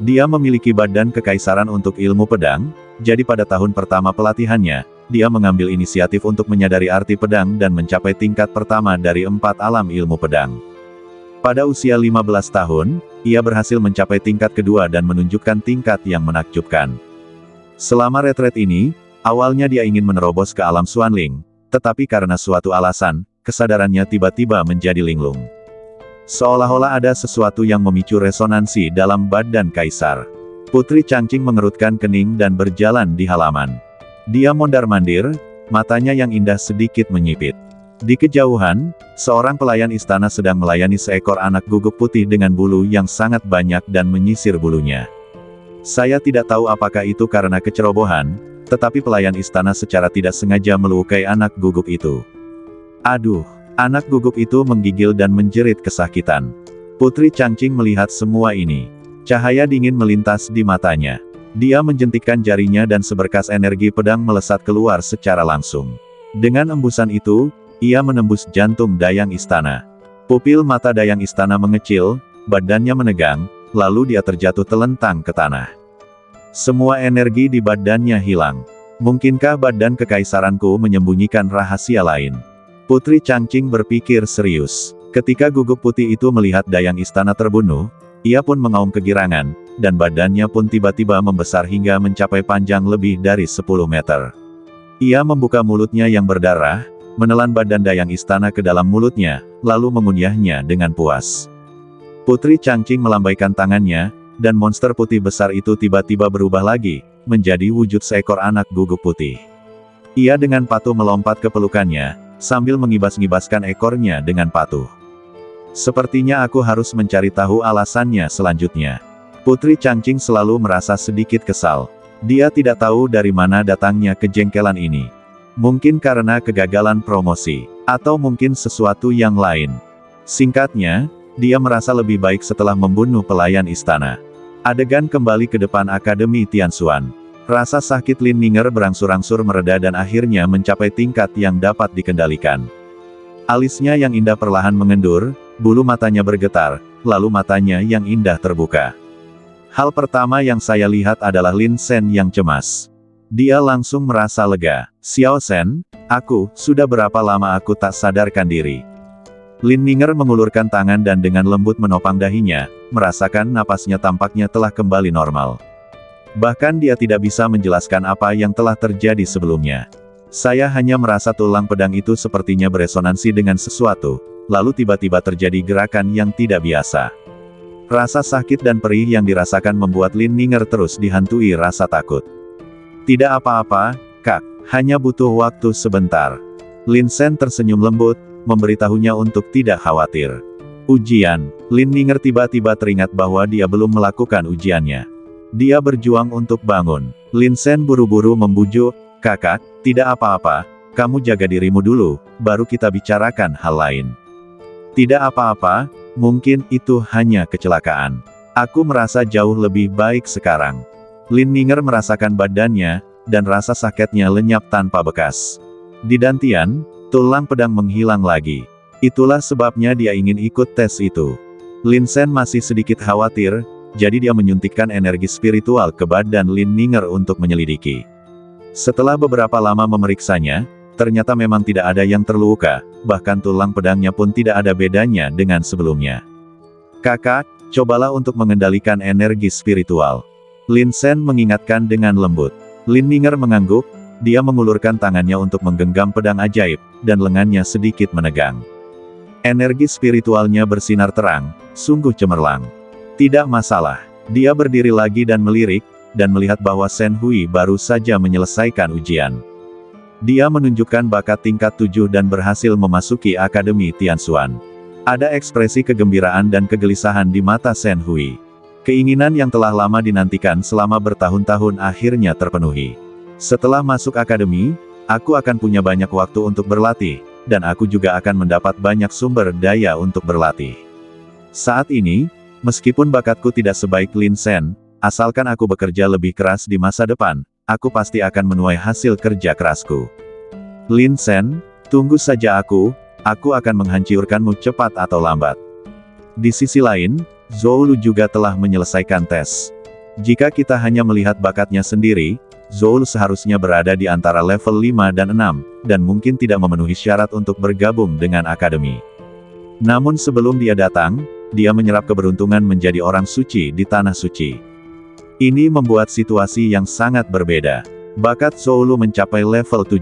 Dia memiliki badan kekaisaran untuk ilmu pedang, jadi pada tahun pertama pelatihannya, dia mengambil inisiatif untuk menyadari arti pedang dan mencapai tingkat pertama dari 4 alam ilmu pedang. Pada usia 15 tahun, ia berhasil mencapai tingkat kedua dan menunjukkan tingkat yang menakjubkan. Selama retret ini, awalnya dia ingin menerobos ke alam Xuanling, tetapi karena suatu alasan, kesadarannya tiba-tiba menjadi linglung. Seolah-olah ada sesuatu yang memicu resonansi dalam badan kaisar. Putri Changqing mengerutkan kening dan berjalan di halaman. Dia mondar-mandir, matanya yang indah sedikit menyipit. Di kejauhan, seorang pelayan istana sedang melayani seekor anak guguk putih dengan bulu yang sangat banyak dan menyisir bulunya. Saya tidak tahu apakah itu karena kecerobohan, tetapi pelayan istana secara tidak sengaja melukai anak guguk itu. Aduh! Anak guguk itu menggigil dan menjerit kesakitan. Putri Changqing melihat semua ini. Cahaya dingin melintas di matanya. Dia menjentikkan jarinya dan seberkas energi pedang melesat keluar secara langsung. Dengan embusan itu, ia menembus jantung dayang istana. Pupil mata dayang istana mengecil, badannya menegang, lalu dia terjatuh telentang ke tanah. Semua energi di badannya hilang. Mungkinkah badan kekaisaranku menyembunyikan rahasia lain? Putri Changqing berpikir serius. Ketika guguk putih itu melihat dayang istana terbunuh, ia pun mengaum kegirangan, dan badannya pun tiba-tiba membesar hingga mencapai panjang lebih dari 10 meter. Ia membuka mulutnya yang berdarah, menelan badan dayang istana ke dalam mulutnya, lalu mengunyahnya dengan puas. Putri Changqing melambaikan tangannya, dan monster putih besar itu tiba-tiba berubah lagi, menjadi wujud seekor anak guguk putih. Ia dengan patuh melompat ke pelukannya, sambil mengibas-ngibaskan ekornya dengan patuh. Sepertinya aku harus mencari tahu alasannya selanjutnya. Putri Changqing selalu merasa sedikit kesal. Dia tidak tahu dari mana datangnya kejengkelan ini. Mungkin karena kegagalan promosi, atau mungkin sesuatu yang lain. Singkatnya, dia merasa lebih baik setelah membunuh pelayan istana. Adegan kembali ke depan Akademi Tianxuan. Rasa sakit Lin Ninger berangsur-angsur mereda dan akhirnya mencapai tingkat yang dapat dikendalikan. Alisnya yang indah perlahan mengendur, bulu matanya bergetar, lalu matanya yang indah terbuka. Hal pertama yang saya lihat adalah Lin Sen yang cemas. Dia langsung merasa lega. Xiao Sen, sudah berapa lama aku tak sadarkan diri. Lin Ninger mengulurkan tangan dan dengan lembut menopang dahinya, merasakan napasnya tampaknya telah kembali normal. Bahkan dia tidak bisa menjelaskan apa yang telah terjadi sebelumnya. Saya hanya merasa tulang pedang itu sepertinya beresonansi dengan sesuatu, lalu tiba-tiba terjadi gerakan yang tidak biasa. Rasa sakit dan perih yang dirasakan membuat Lin Ninger terus dihantui rasa takut. Tidak apa-apa, Kak, hanya butuh waktu sebentar. Lin Sen tersenyum lembut, memberitahunya untuk tidak khawatir. Ujian, Lin Ninger tiba-tiba teringat bahwa dia belum melakukan ujiannya. Dia berjuang untuk bangun. Lin Sen buru-buru membujuk, "Kakak, tidak apa-apa, kamu jaga dirimu dulu, baru kita bicarakan hal lain." "Tidak apa-apa, mungkin itu hanya kecelakaan. Aku merasa jauh lebih baik sekarang." Lin Ninger merasakan badannya, dan rasa sakitnya lenyap tanpa bekas. Di dantian, tulang pedang menghilang lagi. Itulah sebabnya dia ingin ikut tes itu. Lin Sen masih sedikit khawatir, jadi dia menyuntikkan energi spiritual ke badan Lin Ninger untuk menyelidiki. Setelah beberapa lama memeriksanya, ternyata memang tidak ada yang terluka, bahkan tulang pedangnya pun tidak ada bedanya dengan sebelumnya. Kakak, cobalah untuk mengendalikan energi spiritual. Lin Sen mengingatkan dengan lembut. Lin Ninger mengangguk, dia mengulurkan tangannya untuk menggenggam pedang ajaib, dan lengannya sedikit menegang. Energi spiritualnya bersinar terang, sungguh cemerlang. Tidak masalah. Dia berdiri lagi dan melirik, dan melihat bahwa Shen Hui baru saja menyelesaikan ujian. Dia menunjukkan bakat tingkat 7 dan berhasil memasuki Akademi Tianxuan. Ada ekspresi kegembiraan dan kegelisahan di mata Shen Hui. Keinginan yang telah lama dinantikan selama bertahun-tahun akhirnya terpenuhi. Setelah masuk akademi, aku akan punya banyak waktu untuk berlatih, dan aku juga akan mendapat banyak sumber daya untuk berlatih. Saat ini, meskipun bakatku tidak sebaik Lin Sen, asalkan aku bekerja lebih keras di masa depan, aku pasti akan menuai hasil kerja kerasku. Lin Sen, tunggu saja aku akan menghancurkanmu cepat atau lambat. Di sisi lain, Zhou Lu juga telah menyelesaikan tes. Jika kita hanya melihat bakatnya sendiri, Zhou Lu seharusnya berada di antara level 5 dan 6, dan mungkin tidak memenuhi syarat untuk bergabung dengan akademi. Namun sebelum dia datang, dia menyerap keberuntungan menjadi orang suci di Tanah Suci. Ini membuat situasi yang sangat berbeda. Bakat Zhou Lu mencapai level 7.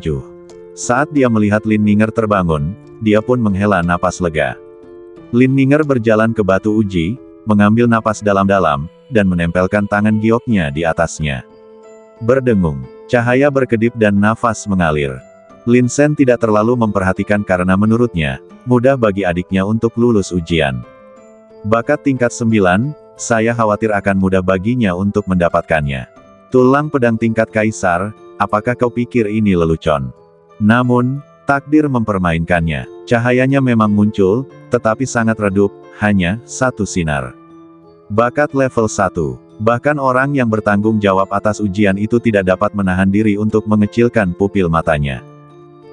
Saat dia melihat Lin Ninger terbangun, dia pun menghela napas lega. Lin Ninger berjalan ke batu uji, mengambil napas dalam-dalam, dan menempelkan tangan gioknya di atasnya. Berdengung, cahaya berkedip dan nafas mengalir. Lin Sen tidak terlalu memperhatikan karena menurutnya, mudah bagi adiknya untuk lulus ujian. Bakat tingkat 9, saya khawatir akan mudah baginya untuk mendapatkannya. Tulang pedang tingkat kaisar, apakah kau pikir ini lelucon? Namun, takdir mempermainkannya. Cahayanya memang muncul, tetapi sangat redup, hanya satu sinar. Bakat level 1. Bahkan orang yang bertanggung jawab atas ujian itu tidak dapat menahan diri untuk mengecilkan pupil matanya.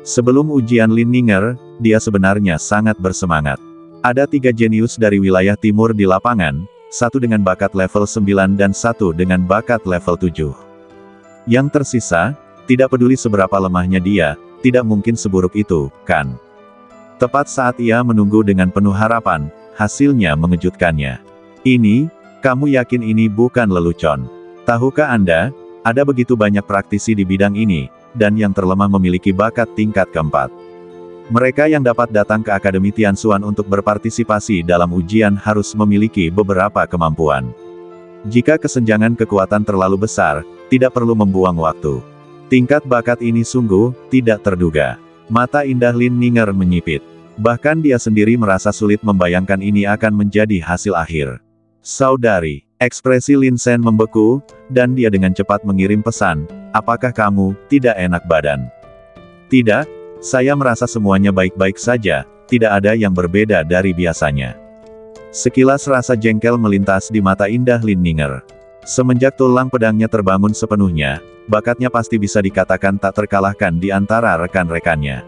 Sebelum ujian Lin Ninger, dia sebenarnya sangat bersemangat. Ada 3 jenius dari wilayah timur di lapangan, satu dengan bakat level 9 dan satu dengan bakat level 7. Yang tersisa, tidak peduli seberapa lemahnya dia, tidak mungkin seburuk itu, kan? Tepat saat ia menunggu dengan penuh harapan, hasilnya mengejutkannya. Kamu yakin ini bukan lelucon? Tahukah Anda, ada begitu banyak praktisi di bidang ini, dan yang terlemah memiliki bakat tingkat keempat. Mereka yang dapat datang ke Akademi Tianxuan untuk berpartisipasi dalam ujian harus memiliki beberapa kemampuan. Jika kesenjangan kekuatan terlalu besar, tidak perlu membuang waktu. Tingkat bakat ini sungguh tidak terduga. Mata indah Lin Ninger menyipit. Bahkan dia sendiri merasa sulit membayangkan ini akan menjadi hasil akhir. Saudari, ekspresi Lin Sen membeku, dan dia dengan cepat mengirim pesan, apakah kamu tidak enak badan? Tidak, saya merasa semuanya baik-baik saja, tidak ada yang berbeda dari biasanya. Sekilas rasa jengkel melintas di mata indah Lin Ninger. Semenjak tulang pedangnya terbangun sepenuhnya, bakatnya pasti bisa dikatakan tak terkalahkan di antara rekan-rekannya.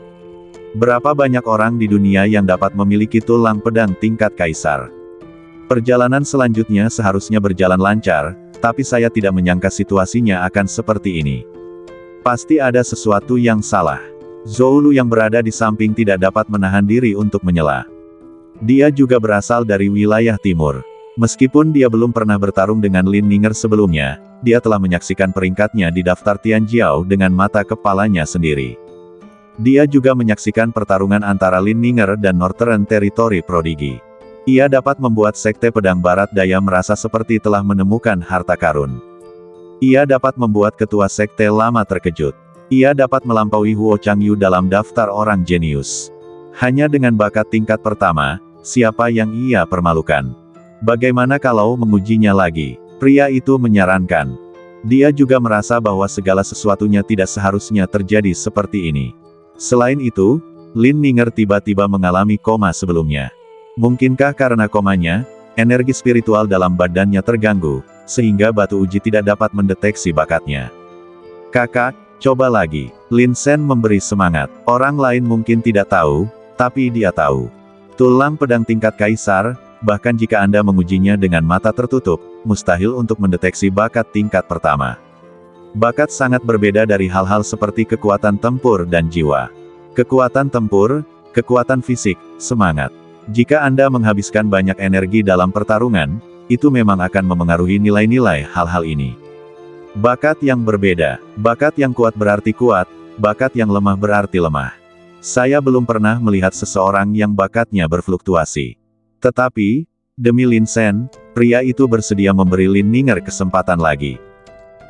Berapa banyak orang di dunia yang dapat memiliki tulang pedang tingkat kaisar? Perjalanan selanjutnya seharusnya berjalan lancar, tapi saya tidak menyangka situasinya akan seperti ini. Pasti ada sesuatu yang salah. Zhou Lu yang berada di samping tidak dapat menahan diri untuk menyela. Dia juga berasal dari wilayah timur. Meskipun dia belum pernah bertarung dengan Lin Ninger sebelumnya, dia telah menyaksikan peringkatnya di daftar Tianjiao dengan mata kepalanya sendiri. Dia juga menyaksikan pertarungan antara Lin Ninger dan Northern Territory Prodigy. Ia dapat membuat Sekte Pedang Barat Daya merasa seperti telah menemukan harta karun. Ia dapat membuat ketua Sekte Lama terkejut. Ia dapat melampaui Huo Changyu dalam daftar orang jenius. Hanya dengan bakat tingkat pertama, siapa yang ia permalukan? Bagaimana kalau mengujinya lagi? Pria itu menyarankan. Dia juga merasa bahwa segala sesuatunya tidak seharusnya terjadi seperti ini. Selain itu, Lin Ninger tiba-tiba mengalami koma sebelumnya. Mungkinkah karena komanya, energi spiritual dalam badannya terganggu, sehingga batu uji tidak dapat mendeteksi bakatnya. Kakak, coba lagi. Lin Sen memberi semangat. Orang lain mungkin tidak tahu, tapi dia tahu. Tulang pedang tingkat kaisar, bahkan jika Anda mengujinya dengan mata tertutup, mustahil untuk mendeteksi bakat tingkat pertama. Bakat sangat berbeda dari hal-hal seperti kekuatan tempur dan jiwa. Kekuatan tempur, kekuatan fisik, semangat. Jika Anda menghabiskan banyak energi dalam pertarungan, itu memang akan memengaruhi nilai-nilai hal-hal ini. Bakat yang berbeda. Bakat yang kuat berarti kuat, bakat yang lemah berarti lemah. Saya belum pernah melihat seseorang yang bakatnya berfluktuasi. Tetapi, demi Lin Sen, pria itu bersedia memberi Lin Ninger kesempatan lagi.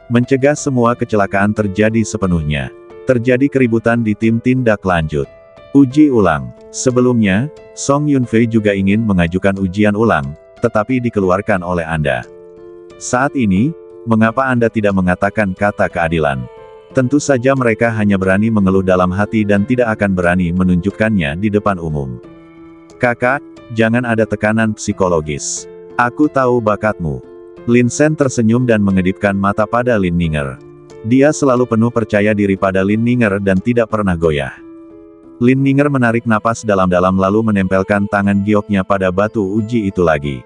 Mencegah semua kecelakaan terjadi sepenuhnya. Terjadi keributan di tim tindak lanjut. Uji ulang. Sebelumnya, Song Yunfei juga ingin mengajukan ujian ulang, tetapi dikeluarkan oleh Anda. Saat ini, mengapa Anda tidak mengatakan kata keadilan? Tentu saja mereka hanya berani mengeluh dalam hati dan tidak akan berani menunjukkannya di depan umum. Kakak, jangan ada tekanan psikologis. Aku tahu bakatmu. Lin Sen tersenyum dan mengedipkan mata pada Lin Ninger. Dia selalu penuh percaya diri pada Lin Ninger dan tidak pernah goyah. Lin Ninger menarik napas dalam-dalam lalu menempelkan tangan gioknya pada batu uji itu lagi.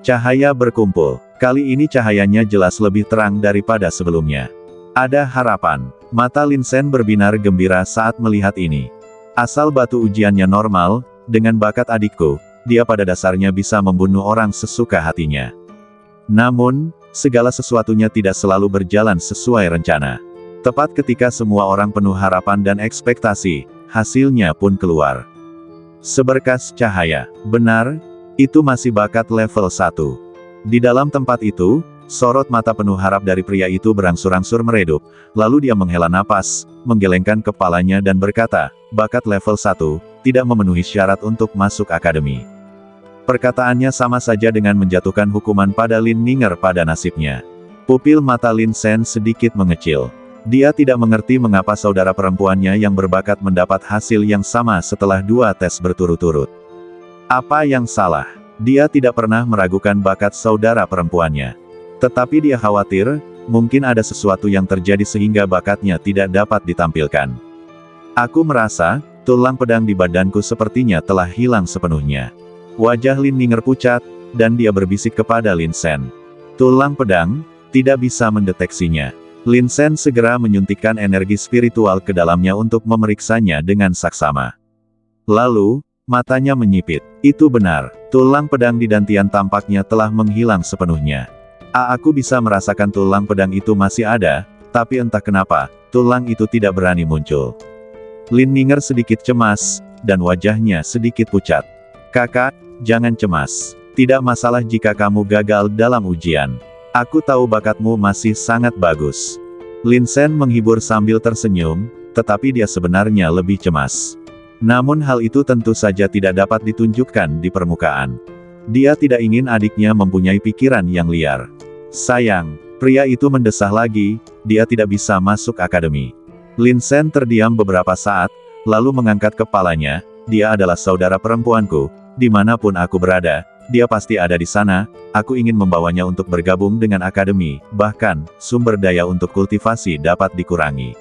Cahaya berkumpul. Kali ini cahayanya jelas lebih terang daripada sebelumnya. Ada harapan. Mata Lin Sen berbinar gembira saat melihat ini. Asal batu ujiannya normal, dengan bakat adikku, dia pada dasarnya bisa membunuh orang sesuka hatinya. Namun, segala sesuatunya tidak selalu berjalan sesuai rencana. Tepat ketika semua orang penuh harapan dan ekspektasi, hasilnya pun keluar. Seberkas cahaya. Benar, itu masih bakat level 1. Di dalam tempat itu, sorot mata penuh harap dari pria itu berangsur-angsur meredup, lalu dia menghela napas, menggelengkan kepalanya dan berkata, bakat level 1, tidak memenuhi syarat untuk masuk akademi. Perkataannya sama saja dengan menjatuhkan hukuman pada Lin Ninger pada nasibnya. Pupil mata Lin Sen sedikit mengecil. Dia tidak mengerti mengapa saudara perempuannya yang berbakat mendapat hasil yang sama setelah 2 tes berturut-turut. Apa yang salah? Dia tidak pernah meragukan bakat saudara perempuannya. Tetapi dia khawatir, mungkin ada sesuatu yang terjadi sehingga bakatnya tidak dapat ditampilkan. Aku merasa, tulang pedang di badanku sepertinya telah hilang sepenuhnya. Wajah Lin Ninger pucat, dan dia berbisik kepada Lin Sen. Tulang pedang, tidak bisa mendeteksinya. Lin Sen segera menyuntikkan energi spiritual ke dalamnya untuk memeriksanya dengan saksama. Lalu, matanya menyipit. Itu benar, tulang pedang di dantian tampaknya telah menghilang sepenuhnya. Aku bisa merasakan tulang pedang itu masih ada, tapi entah kenapa, tulang itu tidak berani muncul. Lin Ninger sedikit cemas, dan wajahnya sedikit pucat. Kakak, jangan cemas. Tidak masalah jika kamu gagal dalam ujian. Aku tahu bakatmu masih sangat bagus. Lin Sen menghibur sambil tersenyum, tetapi dia sebenarnya lebih cemas. Namun hal itu tentu saja tidak dapat ditunjukkan di permukaan. Dia tidak ingin adiknya mempunyai pikiran yang liar. Sayang, pria itu mendesah lagi, dia tidak bisa masuk akademi. Lin Sen terdiam beberapa saat, lalu mengangkat kepalanya, dia adalah saudara perempuanku, dimanapun aku berada, dia pasti ada di sana, aku ingin membawanya untuk bergabung dengan akademi, bahkan, sumber daya untuk kultivasi dapat dikurangi.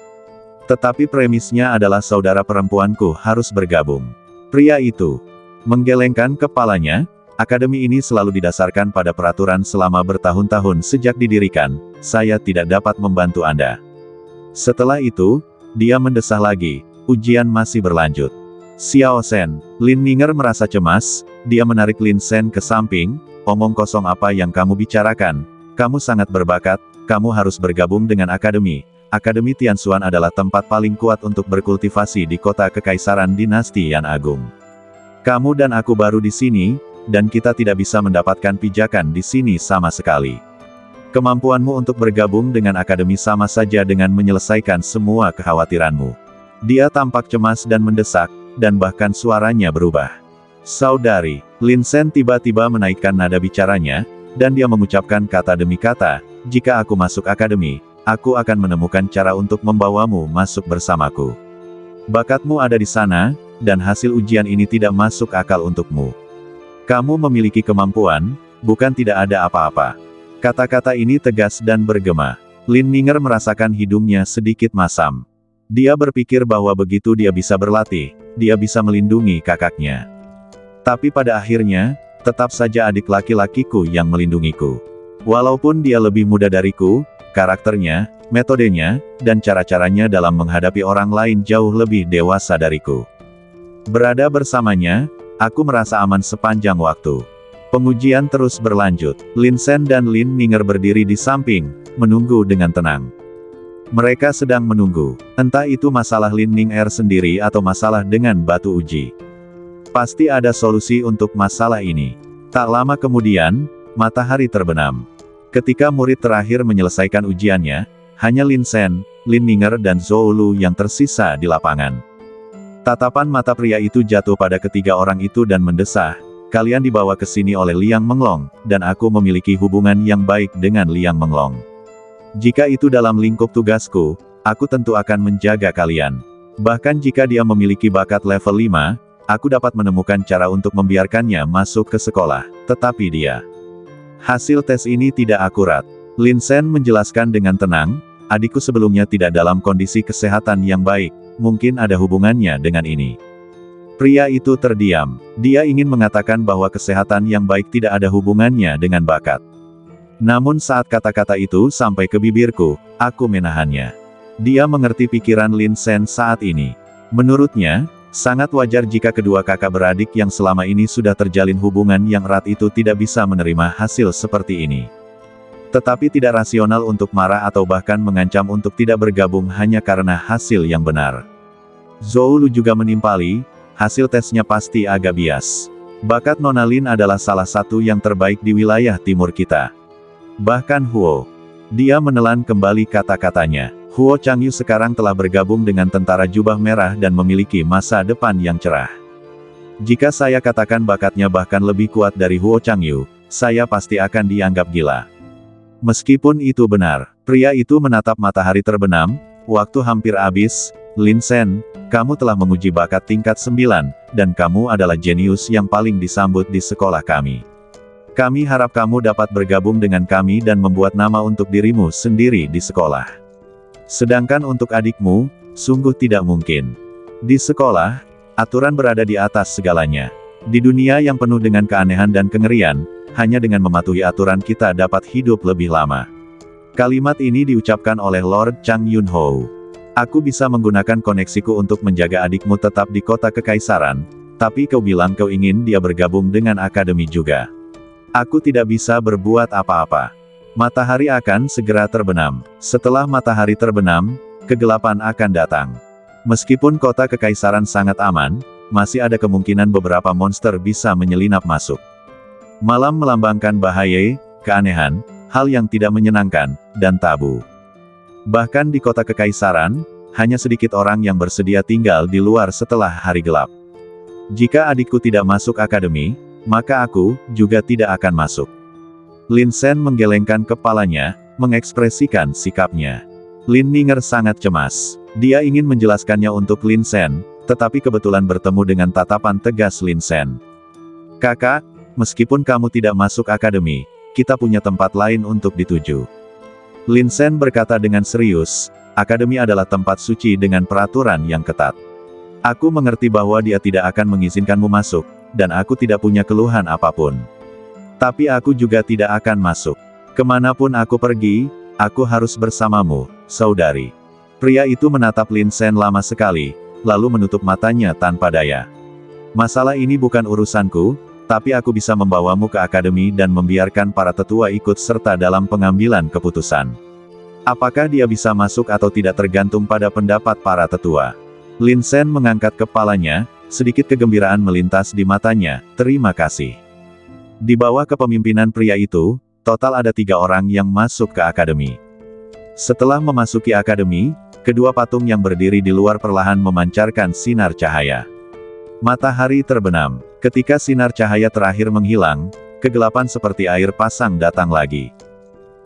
Tetapi premisnya adalah saudara perempuanku harus bergabung. Pria itu menggelengkan kepalanya, akademi ini selalu didasarkan pada peraturan selama bertahun-tahun sejak didirikan, saya tidak dapat membantu Anda. Setelah itu, dia mendesah lagi, ujian masih berlanjut. Xiao Sen, Lin Ninger merasa cemas, dia menarik Lin Sen ke samping, omong kosong apa yang kamu bicarakan, kamu sangat berbakat, kamu harus bergabung dengan akademi. Akademi Tianxuan adalah tempat paling kuat untuk berkultivasi di kota Kekaisaran Dinasti Yan Agung. Kamu dan aku baru di sini, dan kita tidak bisa mendapatkan pijakan di sini sama sekali. Kemampuanmu untuk bergabung dengan akademi sama saja dengan menyelesaikan semua kekhawatiranmu. Dia tampak cemas dan mendesak, dan bahkan suaranya berubah. Saudari, Lin Sen tiba-tiba menaikkan nada bicaranya, dan dia mengucapkan kata demi kata, jika aku masuk akademi, aku akan menemukan cara untuk membawamu masuk bersamaku. Bakatmu ada di sana, dan hasil ujian ini tidak masuk akal untukmu. Kamu memiliki kemampuan, bukan tidak ada apa-apa. Kata-kata ini tegas dan bergema. Lin Ninger merasakan hidungnya sedikit masam. Dia berpikir bahwa begitu dia bisa berlatih, dia bisa melindungi kakaknya. Tapi pada akhirnya, tetap saja adik laki-lakiku yang melindungiku. Walaupun dia lebih muda dariku, karakternya, metodenya, dan cara-caranya dalam menghadapi orang lain jauh lebih dewasa dariku. Berada bersamanya, aku merasa aman sepanjang waktu. Pengujian terus berlanjut. Lin Sen dan Lin Ninger berdiri di samping, menunggu dengan tenang. Mereka sedang menunggu. Entah itu masalah Lin Ninger sendiri atau masalah dengan batu uji. Pasti ada solusi untuk masalah ini. Tak lama kemudian, matahari terbenam. Ketika murid terakhir menyelesaikan ujiannya, hanya Lin Sen, Lin Ninger dan Zhou Lu yang tersisa di lapangan. Tatapan mata pria itu jatuh pada ketiga orang itu dan mendesah, "Kalian dibawa ke sini oleh Liang Menglong, dan aku memiliki hubungan yang baik dengan Liang Menglong. Jika itu dalam lingkup tugasku, aku tentu akan menjaga kalian. Bahkan jika dia memiliki bakat level 5, aku dapat menemukan cara untuk membiarkannya masuk ke sekolah, tetapi dia..." Hasil tes ini tidak akurat. Lin Sen menjelaskan dengan tenang, "Adikku sebelumnya tidak dalam kondisi kesehatan yang baik, mungkin ada hubungannya dengan ini." Pria itu terdiam. Dia ingin mengatakan bahwa kesehatan yang baik tidak ada hubungannya dengan bakat. Namun saat kata-kata itu sampai ke bibirku, aku menahannya. Dia mengerti pikiran Lin Sen saat ini. Menurutnya, sangat wajar jika kedua kakak beradik yang selama ini sudah terjalin hubungan yang erat itu tidak bisa menerima hasil seperti ini. Tetapi tidak rasional untuk marah atau bahkan mengancam untuk tidak bergabung hanya karena hasil yang benar. Zhou Lu juga menimpali, hasil tesnya pasti agak bias. Bakat Nona Lin adalah salah satu yang terbaik di wilayah timur kita. Bahkan Huo. Dia menelan kembali kata-katanya. Huo Changyu sekarang telah bergabung dengan tentara jubah merah dan memiliki masa depan yang cerah. Jika saya katakan bakatnya bahkan lebih kuat dari Huo Changyu, saya pasti akan dianggap gila. Meskipun itu benar, pria itu menatap matahari terbenam, "Waktu hampir habis, Lin Sen, kamu telah menguji bakat tingkat 9, dan kamu adalah jenius yang paling disambut di sekolah kami. Kami harap kamu dapat bergabung dengan kami dan membuat nama untuk dirimu sendiri di sekolah. Sedangkan untuk adikmu, sungguh tidak mungkin. Di sekolah, aturan berada di atas segalanya. Di dunia yang penuh dengan keanehan dan kengerian, hanya dengan mematuhi aturan kita dapat hidup lebih lama." Kalimat ini diucapkan oleh Lord Chang Yunhou. "Aku bisa menggunakan koneksiku untuk menjaga adikmu tetap di kota kekaisaran, tapi kau bilang kau ingin dia bergabung dengan akademi juga. Aku tidak bisa berbuat apa-apa. Matahari akan segera terbenam. Setelah matahari terbenam, kegelapan akan datang. Meskipun kota kekaisaran sangat aman, masih ada kemungkinan beberapa monster bisa menyelinap masuk. Malam melambangkan bahaya, keanehan, hal yang tidak menyenangkan, dan tabu. Bahkan di kota kekaisaran, hanya sedikit orang yang bersedia tinggal di luar setelah hari gelap. Jika adikku tidak masuk akademi, maka aku juga tidak akan masuk." Lin Sen menggelengkan kepalanya, mengekspresikan sikapnya. Lin Ninger sangat cemas. Dia ingin menjelaskannya untuk Lin Sen, tetapi kebetulan bertemu dengan tatapan tegas Lin Sen. "Kakak, meskipun kamu tidak masuk akademi, kita punya tempat lain untuk dituju." Lin Sen berkata dengan serius, "Akademi adalah tempat suci dengan peraturan yang ketat. Aku mengerti bahwa dia tidak akan mengizinkanmu masuk, dan aku tidak punya keluhan apapun. Tapi aku juga tidak akan masuk. Kemanapun aku pergi, aku harus bersamamu, saudari." Pria itu menatap Lin Sen lama sekali, lalu menutup matanya tanpa daya. "Masalah ini bukan urusanku, tapi aku bisa membawamu ke akademi dan membiarkan para tetua ikut serta dalam pengambilan keputusan. Apakah dia bisa masuk atau tidak tergantung pada pendapat para tetua." Lin Sen mengangkat kepalanya, sedikit kegembiraan melintas di matanya. "Terima kasih." Di bawah kepemimpinan pria itu, total ada 3 orang yang masuk ke akademi. Setelah memasuki akademi, kedua patung yang berdiri di luar perlahan memancarkan sinar cahaya. Matahari terbenam. Ketika sinar cahaya terakhir menghilang, kegelapan seperti air pasang datang lagi.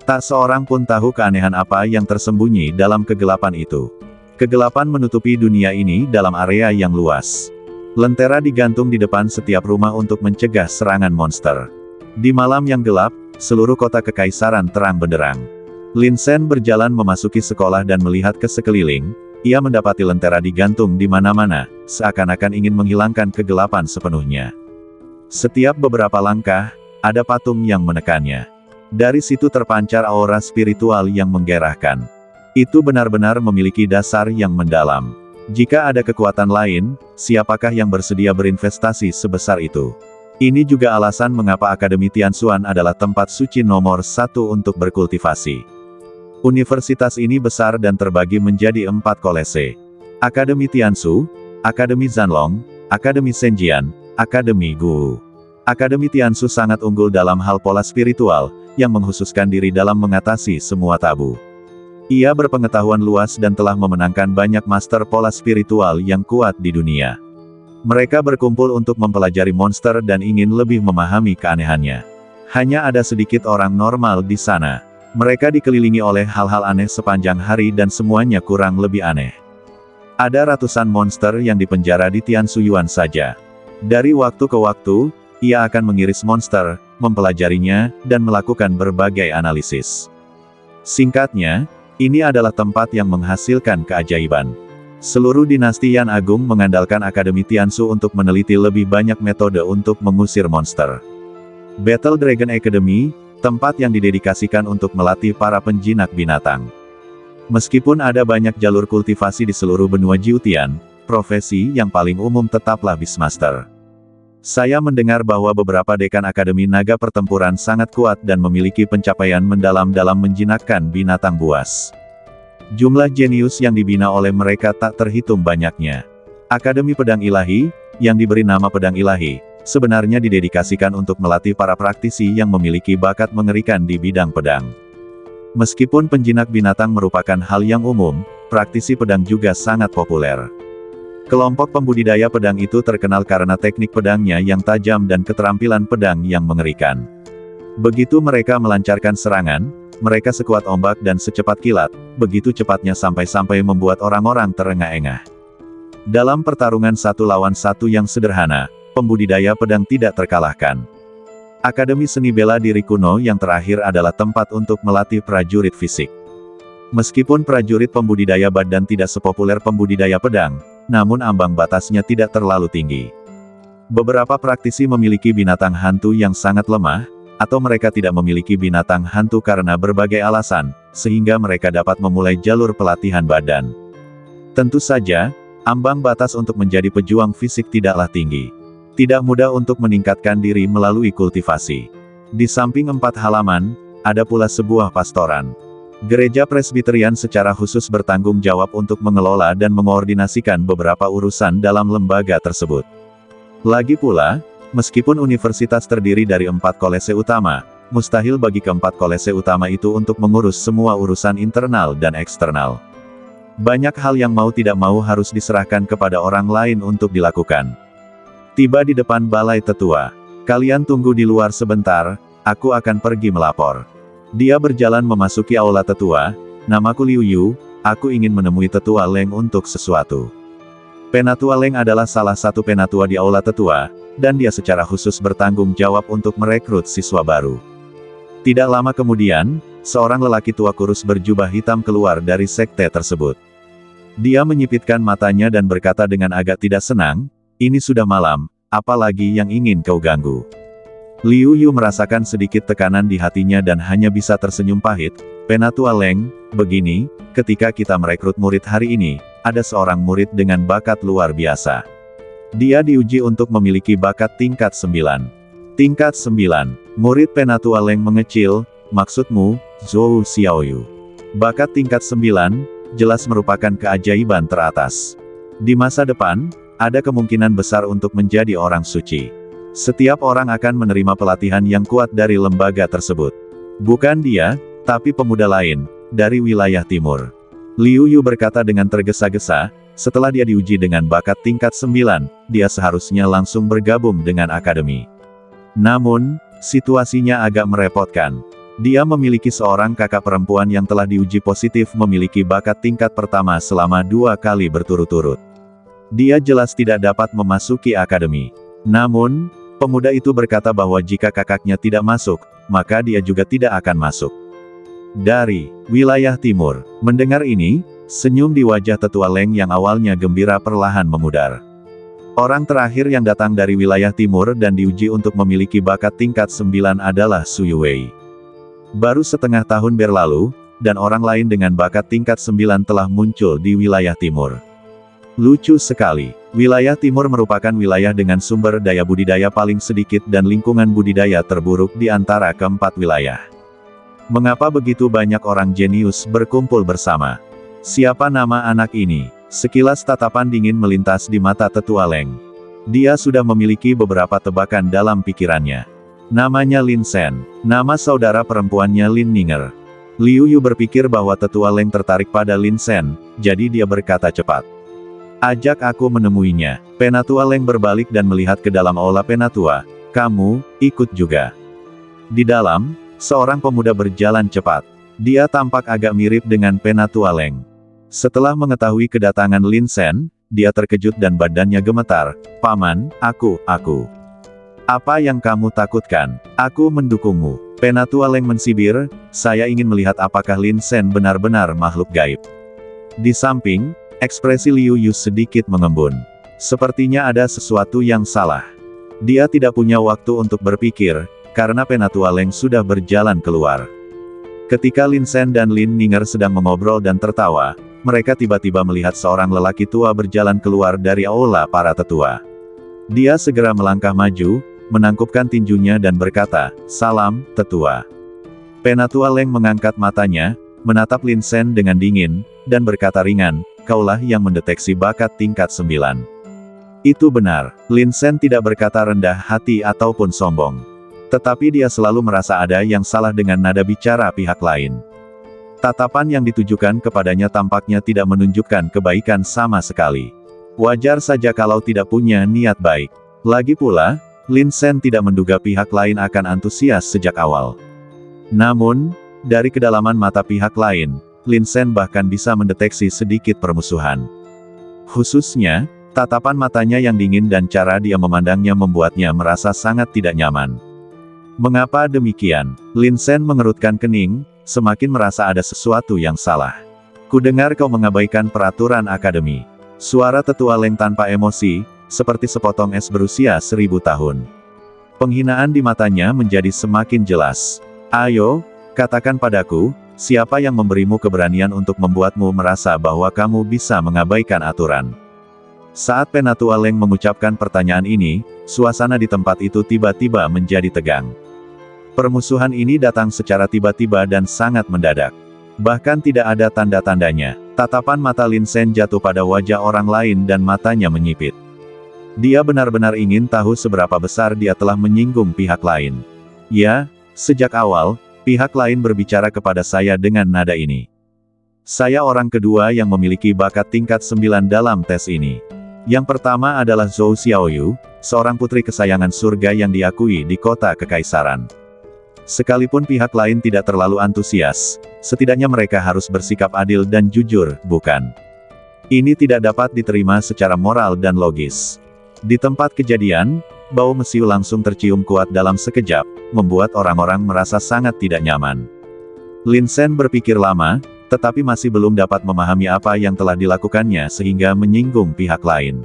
Tak seorang pun tahu keanehan apa yang tersembunyi dalam kegelapan itu. Kegelapan menutupi dunia ini dalam area yang luas. Lentera digantung di depan setiap rumah untuk mencegah serangan monster. Di malam yang gelap, seluruh kota kekaisaran terang benderang. Lin Sen berjalan memasuki sekolah dan melihat ke sekeliling. Ia mendapati lentera digantung di mana-mana, seakan-akan ingin menghilangkan kegelapan sepenuhnya. Setiap beberapa langkah, ada patung yang menekannya. Dari situ terpancar aura spiritual yang menggairahkan. Itu benar-benar memiliki dasar yang mendalam. Jika ada kekuatan lain, siapakah yang bersedia berinvestasi sebesar itu? Ini juga alasan mengapa Akademi Tianxuan adalah tempat suci nomor 1 untuk berkultivasi. Universitas ini besar dan terbagi menjadi 4 kolese. Akademi Tianxu, Akademi Zanlong, Akademi Senjian, Akademi Gu. Akademi Tianxu sangat unggul dalam hal pola spiritual, yang mengkhususkan diri dalam mengatasi semua tabu. Ia berpengetahuan luas dan telah memenangkan banyak master pola spiritual yang kuat di dunia. Mereka berkumpul untuk mempelajari monster dan ingin lebih memahami keanehannya. Hanya ada sedikit orang normal di sana. Mereka dikelilingi oleh hal-hal aneh sepanjang hari dan semuanya kurang lebih aneh. Ada ratusan monster yang dipenjara di Tianxu Yuan saja. Dari waktu ke waktu, ia akan mengiris monster, mempelajarinya, dan melakukan berbagai analisis. Singkatnya, ini adalah tempat yang menghasilkan keajaiban. Seluruh dinasti Yan Agung mengandalkan Akademi Tianxu untuk meneliti lebih banyak metode untuk mengusir monster. Battle Dragon Academy, tempat yang didedikasikan untuk melatih para penjinak binatang. Meskipun ada banyak jalur kultivasi di seluruh benua Jiutian, profesi yang paling umum tetaplah Beastmaster. Saya mendengar bahwa beberapa dekan Akademi Naga Pertempuran sangat kuat dan memiliki pencapaian mendalam dalam menjinakkan binatang buas. Jumlah jenius yang dibina oleh mereka tak terhitung banyaknya. Akademi Pedang Ilahi, yang diberi nama Pedang Ilahi, sebenarnya didedikasikan untuk melatih para praktisi yang memiliki bakat mengerikan di bidang pedang. Meskipun penjinak binatang merupakan hal yang umum, praktisi pedang juga sangat populer. Kelompok pembudidaya pedang itu terkenal karena teknik pedangnya yang tajam dan keterampilan pedang yang mengerikan. Begitu mereka melancarkan serangan, mereka sekuat ombak dan secepat kilat, begitu cepatnya sampai-sampai membuat orang-orang terengah-engah. Dalam pertarungan 1 lawan 1 yang sederhana, pembudidaya pedang tidak terkalahkan. Akademi Seni Bela Diri Kuno yang terakhir adalah tempat untuk melatih prajurit fisik. Meskipun prajurit pembudidaya badan tidak sepopuler pembudidaya pedang, namun ambang batasnya tidak terlalu tinggi. Beberapa praktisi memiliki binatang hantu yang sangat lemah, atau mereka tidak memiliki binatang hantu karena berbagai alasan, sehingga mereka dapat memulai jalur pelatihan badan. Tentu saja, ambang batas untuk menjadi pejuang fisik tidaklah tinggi. Tidak mudah untuk meningkatkan diri melalui kultivasi. Di samping 4 halaman, ada pula sebuah pastoran. Gereja Presbyterian secara khusus bertanggung jawab untuk mengelola dan mengoordinasikan beberapa urusan dalam lembaga tersebut. Lagi pula, meskipun universitas terdiri dari 4 kolese utama, mustahil bagi keempat kolese utama itu untuk mengurus semua urusan internal dan eksternal. Banyak hal yang mau tidak mau harus diserahkan kepada orang lain untuk dilakukan. Tiba di depan balai tetua. Kalian tunggu di luar sebentar, aku akan pergi melapor. Dia berjalan memasuki aula tetua. Namaku Liu Yu, aku ingin menemui tetua Leng untuk sesuatu. Penatua Leng adalah salah satu penatua di aula tetua, dan dia secara khusus bertanggung jawab untuk merekrut siswa baru. Tidak lama kemudian, seorang lelaki tua kurus berjubah hitam keluar dari sekte tersebut. Dia menyipitkan matanya dan berkata dengan agak tidak senang, "Ini sudah malam, apalagi yang ingin kau ganggu?" Liu Yu merasakan sedikit tekanan di hatinya dan hanya bisa tersenyum pahit. "Penatua Leng, begini, ketika kita merekrut murid hari ini, ada seorang murid dengan bakat luar biasa. Dia diuji untuk memiliki bakat tingkat 9. Tingkat 9. Murid Penatua Leng mengecil, "Maksudmu, Zhou Xiaoyu?" Bakat tingkat 9, jelas merupakan keajaiban teratas. Di masa depan, ada kemungkinan besar untuk menjadi orang suci. Setiap orang akan menerima pelatihan yang kuat dari lembaga tersebut. Bukan dia, tapi pemuda lain, dari wilayah timur. Liu Yu berkata dengan tergesa-gesa, setelah dia diuji dengan bakat tingkat 9, dia seharusnya langsung bergabung dengan akademi. Namun, situasinya agak merepotkan. Dia memiliki seorang kakak perempuan yang telah diuji positif memiliki bakat tingkat pertama selama 2 kali berturut-turut. Dia jelas tidak dapat memasuki akademi. Namun, pemuda itu berkata bahwa jika kakaknya tidak masuk, maka dia juga tidak akan masuk. Dari wilayah timur, mendengar ini, senyum di wajah tetua Leng yang awalnya gembira perlahan memudar. Orang terakhir yang datang dari wilayah timur dan diuji untuk memiliki bakat tingkat 9 adalah Su Yuwei. Baru setengah tahun berlalu, dan orang lain dengan bakat tingkat 9 telah muncul di wilayah timur. Lucu sekali. Wilayah timur merupakan wilayah dengan sumber daya budidaya paling sedikit dan lingkungan budidaya terburuk di antara keempat wilayah. Mengapa begitu banyak orang jenius berkumpul bersama? Siapa nama anak ini? Sekilas tatapan dingin melintas di mata Tetua Leng. Dia sudah memiliki beberapa tebakan dalam pikirannya. Namanya Lin Sen. Nama saudara perempuannya Lin Ninger. Liu Yu berpikir bahwa Tetua Leng tertarik pada Lin Sen, jadi dia berkata cepat. Ajak aku menemuinya. Penatua Leng berbalik dan melihat ke dalam aula Penatua. Kamu, ikut juga. Di dalam, seorang pemuda berjalan cepat. Dia tampak agak mirip dengan Penatua Leng. Setelah mengetahui kedatangan Lin Sen, dia terkejut dan badannya gemetar. Paman, aku. Apa yang kamu takutkan? Aku mendukungmu. Penatua Leng mensibir, saya ingin melihat apakah Lin Sen benar-benar makhluk gaib. Di samping, ekspresi Liu Yu sedikit mengembun. Sepertinya ada sesuatu yang salah. Dia tidak punya waktu untuk berpikir, karena Penatua Leng sudah berjalan keluar. Ketika Lin Sen dan Lin Ninger sedang mengobrol dan tertawa, mereka tiba-tiba melihat seorang lelaki tua berjalan keluar dari aula para tetua. Dia segera melangkah maju, menangkupkan tinjunya dan berkata, "Salam, tetua." Penatua Leng mengangkat matanya, menatap Lin Sen dengan dingin, dan berkata ringan, "Kaulah yang mendeteksi bakat tingkat 9. Itu benar, Lin Sen tidak berkata rendah hati ataupun sombong. Tetapi dia selalu merasa ada yang salah dengan nada bicara pihak lain. Tatapan yang ditujukan kepadanya tampaknya tidak menunjukkan kebaikan sama sekali. Wajar saja kalau tidak punya niat baik. Lagi pula, Lin Sen tidak menduga pihak lain akan antusias sejak awal. Namun, dari kedalaman mata pihak lain, Lin Sen bahkan bisa mendeteksi sedikit permusuhan. Khususnya, tatapan matanya yang dingin dan cara dia memandangnya membuatnya merasa sangat tidak nyaman. Mengapa demikian? Lin Sen mengerutkan kening, semakin merasa ada sesuatu yang salah. Kudengar kau mengabaikan peraturan akademi. Suara Tetua Leng tanpa emosi, seperti sepotong es berusia 1000 tahun. Penghinaan di matanya menjadi semakin jelas. Ayo, katakan padaku, siapa yang memberimu keberanian untuk membuatmu merasa bahwa kamu bisa mengabaikan aturan? Saat Penatua Leng mengucapkan pertanyaan ini, suasana di tempat itu tiba-tiba menjadi tegang. Permusuhan ini datang secara tiba-tiba dan sangat mendadak. Bahkan tidak ada tanda-tandanya. Tatapan mata Lin Sen jatuh pada wajah orang lain dan matanya menyipit. Dia benar-benar ingin tahu seberapa besar dia telah menyinggung pihak lain. Ya, sejak awal, pihak lain berbicara kepada saya dengan nada ini. Saya orang kedua yang memiliki bakat tingkat 9 dalam tes ini. Yang pertama adalah Zhou Xiaoyu, seorang putri kesayangan surga yang diakui di kota kekaisaran. Sekalipun pihak lain tidak terlalu antusias, setidaknya mereka harus bersikap adil dan jujur, bukan? Ini tidak dapat diterima secara moral dan logis. Di tempat kejadian, bau mesiu langsung tercium kuat dalam sekejap, membuat orang-orang merasa sangat tidak nyaman. Lin Sen berpikir lama, tetapi masih belum dapat memahami apa yang telah dilakukannya sehingga menyinggung pihak lain.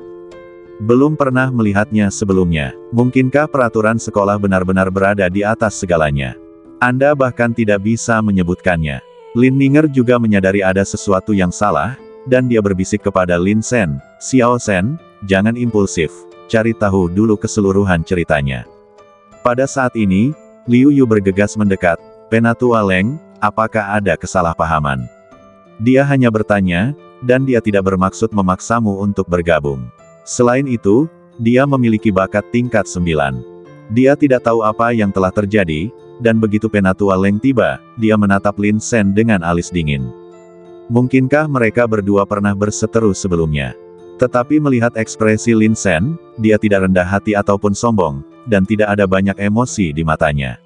Belum pernah melihatnya sebelumnya. Mungkinkah peraturan sekolah benar-benar berada di atas segalanya? Anda bahkan tidak bisa menyebutkannya. Lin Ninger juga menyadari ada sesuatu yang salah, dan dia berbisik kepada Lin Sen, "Xiao Sen, jangan impulsif, cari tahu dulu keseluruhan ceritanya." Pada saat ini, Liu Yu bergegas mendekat, "Penatua Leng, apakah ada kesalahpahaman?" Dia hanya bertanya, dan dia tidak bermaksud memaksamu untuk bergabung. Selain itu, dia memiliki bakat tingkat 9. Dia tidak tahu apa yang telah terjadi, dan begitu Penatua Leng tiba, dia menatap Lin Sen dengan alis dingin. Mungkinkah mereka berdua pernah berseteru sebelumnya? Tetapi melihat ekspresi Lin Sen, dia tidak rendah hati ataupun sombong, dan tidak ada banyak emosi di matanya.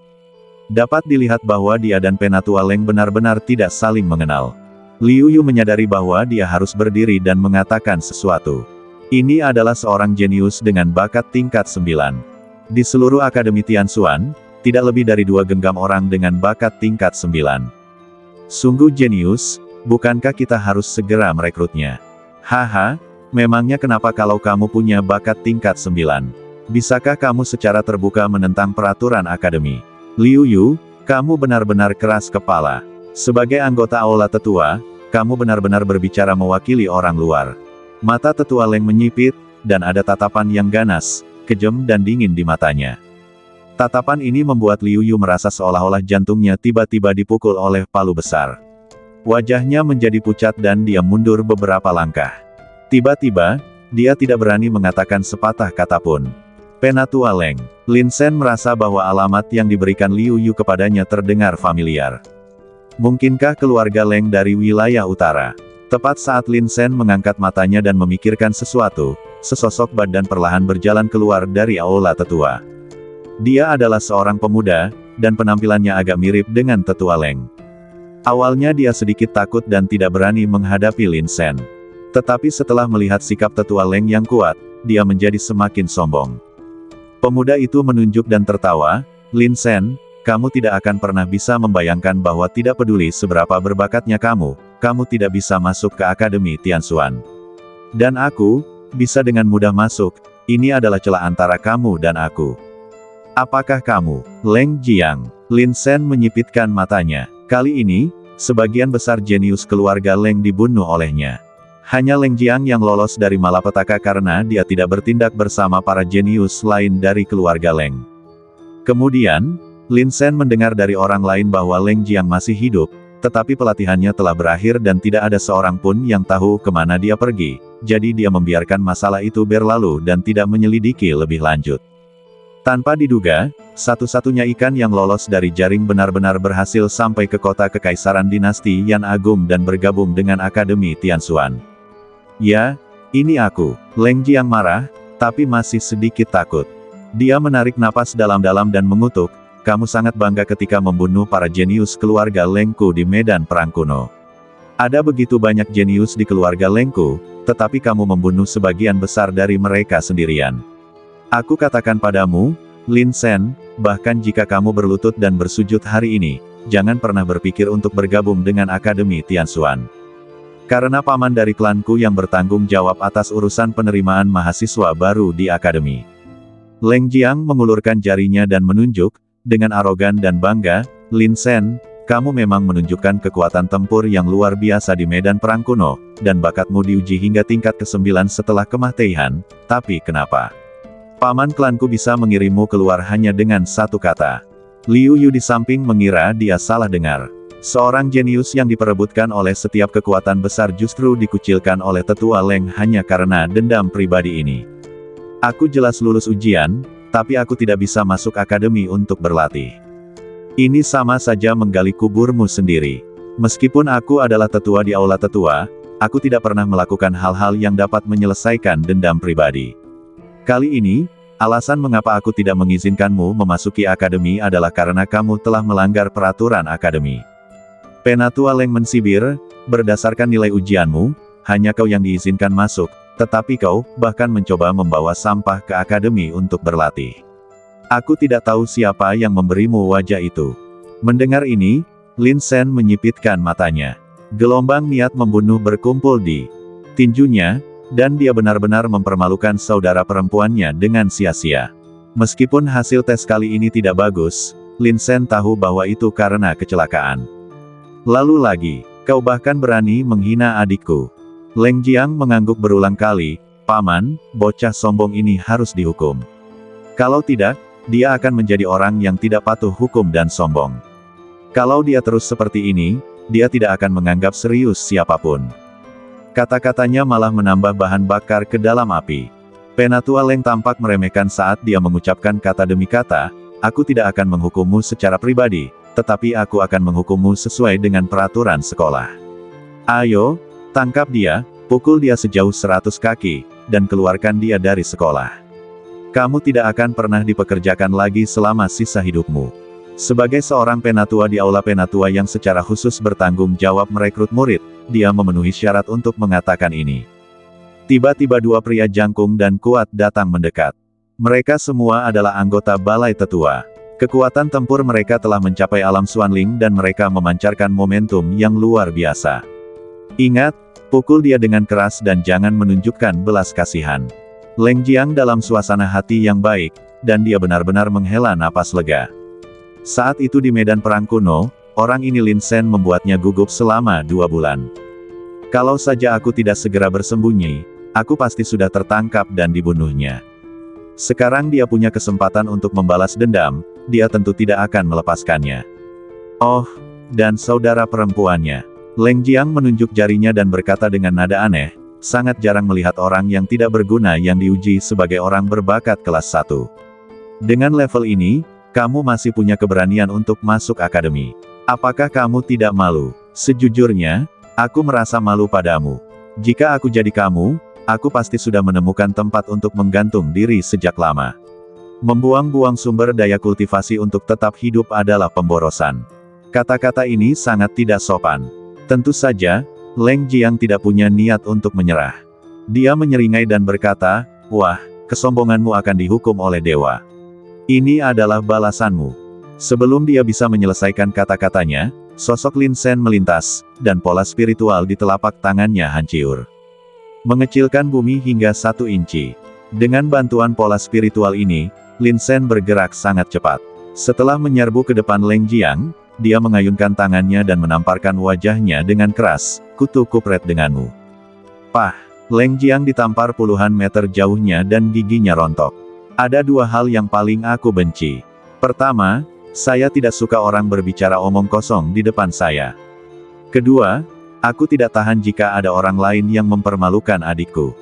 Dapat dilihat bahwa dia dan Penatua Leng benar-benar tidak saling mengenal. Liu Yu menyadari bahwa dia harus berdiri dan mengatakan sesuatu. Ini adalah seorang jenius dengan bakat tingkat 9. Di seluruh Akademi Tianxuan, tidak lebih dari 2 genggam orang dengan bakat tingkat 9. Sungguh jenius, bukankah kita harus segera merekrutnya? Haha, memangnya kenapa kalau kamu punya bakat tingkat 9? Bisakah kamu secara terbuka menentang peraturan akademi? Liu Yu, Kamu benar-benar keras kepala. Sebagai anggota aula tetua, kamu benar-benar berbicara mewakili orang luar. Mata tetua Leng menyipit, dan ada tatapan yang ganas, kejam dan dingin di matanya. Tatapan ini membuat Liu Yu merasa seolah-olah jantungnya tiba-tiba dipukul oleh palu besar. Wajahnya menjadi pucat dan dia mundur beberapa langkah. Tiba-tiba, dia tidak berani mengatakan sepatah kata pun. Penatua Leng. Lin Sen merasa bahwa alamat yang diberikan Liu Yu kepadanya terdengar familiar. Mungkinkah keluarga Leng dari wilayah utara? Tepat saat Lin Sen mengangkat matanya dan memikirkan sesuatu, sesosok badan perlahan berjalan keluar dari aula tetua. Dia adalah seorang pemuda, dan penampilannya agak mirip dengan tetua Leng. Awalnya dia sedikit takut dan tidak berani menghadapi Lin Sen. Tetapi setelah melihat sikap tetua Leng yang kuat, dia menjadi semakin sombong. Pemuda itu menunjuk dan tertawa, "Lin Sen, kamu tidak akan pernah bisa membayangkan bahwa tidak peduli seberapa berbakatnya kamu tidak bisa masuk ke Akademi Tianxuan. Dan aku, bisa dengan mudah masuk, ini adalah celah antara kamu dan aku." "Apakah kamu, Leng Jiang?" Lin Sen menyipitkan matanya. Kali ini, sebagian besar jenius keluarga Leng dibunuh olehnya. Hanya Leng Jiang yang lolos dari malapetaka karena dia tidak bertindak bersama para jenius lain dari keluarga Leng. Kemudian, Lin Sen mendengar dari orang lain bahwa Leng Jiang masih hidup, tetapi pelatihannya telah berakhir dan tidak ada seorang pun yang tahu kemana dia pergi, jadi dia membiarkan masalah itu berlalu dan tidak menyelidiki lebih lanjut. Tanpa diduga, satu-satunya ikan yang lolos dari jaring benar-benar berhasil sampai ke kota kekaisaran dinasti Yan Agung dan bergabung dengan Akademi Tianxuan. "Ya, ini aku." Leng Jiang marah, tapi masih sedikit takut. Dia menarik napas dalam-dalam dan mengutuk, "Kamu sangat bangga ketika membunuh para jenius keluarga Lengku di medan perang kuno. Ada begitu banyak jenius di keluarga Lengku, tetapi kamu membunuh sebagian besar dari mereka sendirian. Aku katakan padamu, Lin Sen, bahkan jika kamu berlutut dan bersujud hari ini, jangan pernah berpikir untuk bergabung dengan Akademi Tianxuan. Karena paman dari klanku yang bertanggung jawab atas urusan penerimaan mahasiswa baru di Akademi." Leng Jiang mengulurkan jarinya dan menunjuk, dengan arogan dan bangga, "Lin Sen, kamu memang menunjukkan kekuatan tempur yang luar biasa di medan perang kuno, dan bakatmu diuji hingga tingkat ke-9 setelah kemah-teihan, tapi kenapa paman klanku bisa mengirimmu keluar hanya dengan satu kata?" Liu Yu di samping mengira dia salah dengar. Seorang jenius yang diperebutkan oleh setiap kekuatan besar justru dikucilkan oleh tetua Leng hanya karena dendam pribadi ini. "Aku jelas lulus ujian, tapi aku tidak bisa masuk akademi untuk berlatih. Ini sama saja menggali kuburmu sendiri. Meskipun aku adalah tetua di aula tetua, aku tidak pernah melakukan hal-hal yang dapat menyelesaikan dendam pribadi. Kali ini, alasan mengapa aku tidak mengizinkanmu memasuki akademi adalah karena kamu telah melanggar peraturan akademi." Penatua Leng mensibir, "Berdasarkan nilai ujianmu, hanya kau yang diizinkan masuk, tetapi kau bahkan mencoba membawa sampah ke akademi untuk berlatih. Aku tidak tahu siapa yang memberimu wajah itu." Mendengar ini, Lin Sen menyipitkan matanya. Gelombang niat membunuh berkumpul di tinjunya, dan dia benar-benar mempermalukan saudara perempuannya dengan sia-sia. Meskipun hasil tes kali ini tidak bagus, Lin Sen tahu bahwa itu karena kecelakaan. "Lalu lagi, kau bahkan berani menghina adikku." Leng Jiang mengangguk berulang kali, "Paman, bocah sombong ini harus dihukum. Kalau tidak, dia akan menjadi orang yang tidak patuh hukum dan sombong. Kalau dia terus seperti ini, dia tidak akan menganggap serius siapapun." Kata-katanya malah menambah bahan bakar ke dalam api. Penatua Leng tampak meremehkan saat dia mengucapkan kata demi kata, "Aku tidak akan menghukummu secara pribadi, tetapi aku akan menghukummu sesuai dengan peraturan sekolah. Ayo, tangkap dia, pukul dia sejauh 100 kaki, dan keluarkan dia dari sekolah. Kamu tidak akan pernah dipekerjakan lagi selama sisa hidupmu." Sebagai seorang penatua di aula penatua yang secara khusus bertanggung jawab merekrut murid, dia memenuhi syarat untuk mengatakan ini. Tiba-tiba dua pria jangkung dan kuat datang mendekat. Mereka semua adalah anggota balai tetua. Kekuatan tempur mereka telah mencapai alam Xuanling dan mereka memancarkan momentum yang luar biasa. "Ingat, pukul dia dengan keras dan jangan menunjukkan belas kasihan." Leng Jiang dalam suasana hati yang baik, dan dia benar-benar menghela napas lega. Saat itu di medan perang kuno, orang ini Lin Sen membuatnya gugup selama 2 bulan. Kalau saja aku tidak segera bersembunyi, aku pasti sudah tertangkap dan dibunuhnya. Sekarang dia punya kesempatan untuk membalas dendam, dia tentu tidak akan melepaskannya. Oh, dan saudara perempuannya. Leng Jiang menunjuk jarinya dan berkata dengan nada aneh, sangat jarang melihat orang yang tidak berguna yang diuji sebagai orang berbakat kelas 1. Dengan level ini, kamu masih punya keberanian untuk masuk akademi. Apakah kamu tidak malu? Sejujurnya, aku merasa malu padamu. Jika aku jadi kamu, aku pasti sudah menemukan tempat untuk menggantung diri sejak lama. Membuang-buang sumber daya kultivasi untuk tetap hidup adalah pemborosan. Kata-kata ini sangat tidak sopan. Tentu saja, Leng Jiang tidak punya niat untuk menyerah. Dia menyeringai dan berkata, wah, kesombonganmu akan dihukum oleh dewa. Ini adalah balasanmu. Sebelum dia bisa menyelesaikan kata-katanya, sosok Lin Sen melintas, dan pola spiritual di telapak tangannya hancur. Mengecilkan bumi hingga 1 inci. Dengan bantuan pola spiritual ini, Lin Sen bergerak sangat cepat. Setelah menyerbu ke depan Leng Jiang, dia mengayunkan tangannya dan menamparkan wajahnya dengan keras, kutu kupret denganmu. Pah! Leng Jiang ditampar puluhan meter jauhnya dan giginya rontok. Ada 2 hal yang paling aku benci. Pertama, saya tidak suka orang berbicara omong kosong di depan saya. Kedua, aku tidak tahan jika ada orang lain yang mempermalukan adikku.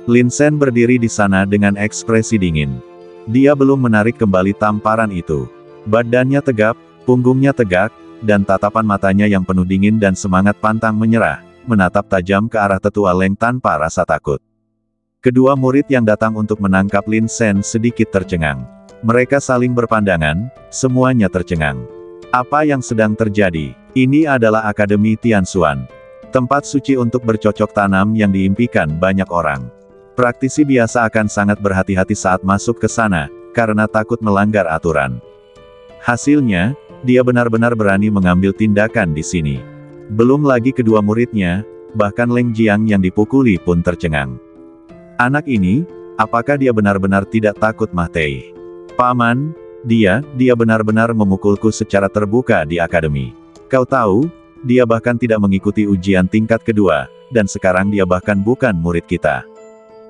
Lin Sen berdiri di sana dengan ekspresi dingin. Dia belum menarik kembali tamparan itu. Badannya tegap, punggungnya tegak, dan tatapan matanya yang penuh dingin dan semangat pantang menyerah, menatap tajam ke arah tetua Leng tanpa rasa takut. Kedua murid yang datang untuk menangkap Lin Sen sedikit tercengang. Mereka saling berpandangan, semuanya tercengang. Apa yang sedang terjadi? Ini adalah Akademi Tianxuan. Tempat suci untuk bercocok tanam yang diimpikan banyak orang. Praktisi biasa akan sangat berhati-hati saat masuk ke sana, karena takut melanggar aturan. Hasilnya, dia benar-benar berani mengambil tindakan di sini. Belum lagi kedua muridnya, bahkan Leng Jiang yang dipukuli pun tercengang. Anak ini, apakah dia benar-benar tidak takut Mah Tei? Paman, dia benar-benar memukulku secara terbuka di akademi. Kau tahu, dia bahkan tidak mengikuti ujian tingkat kedua, dan sekarang dia bahkan bukan murid kita.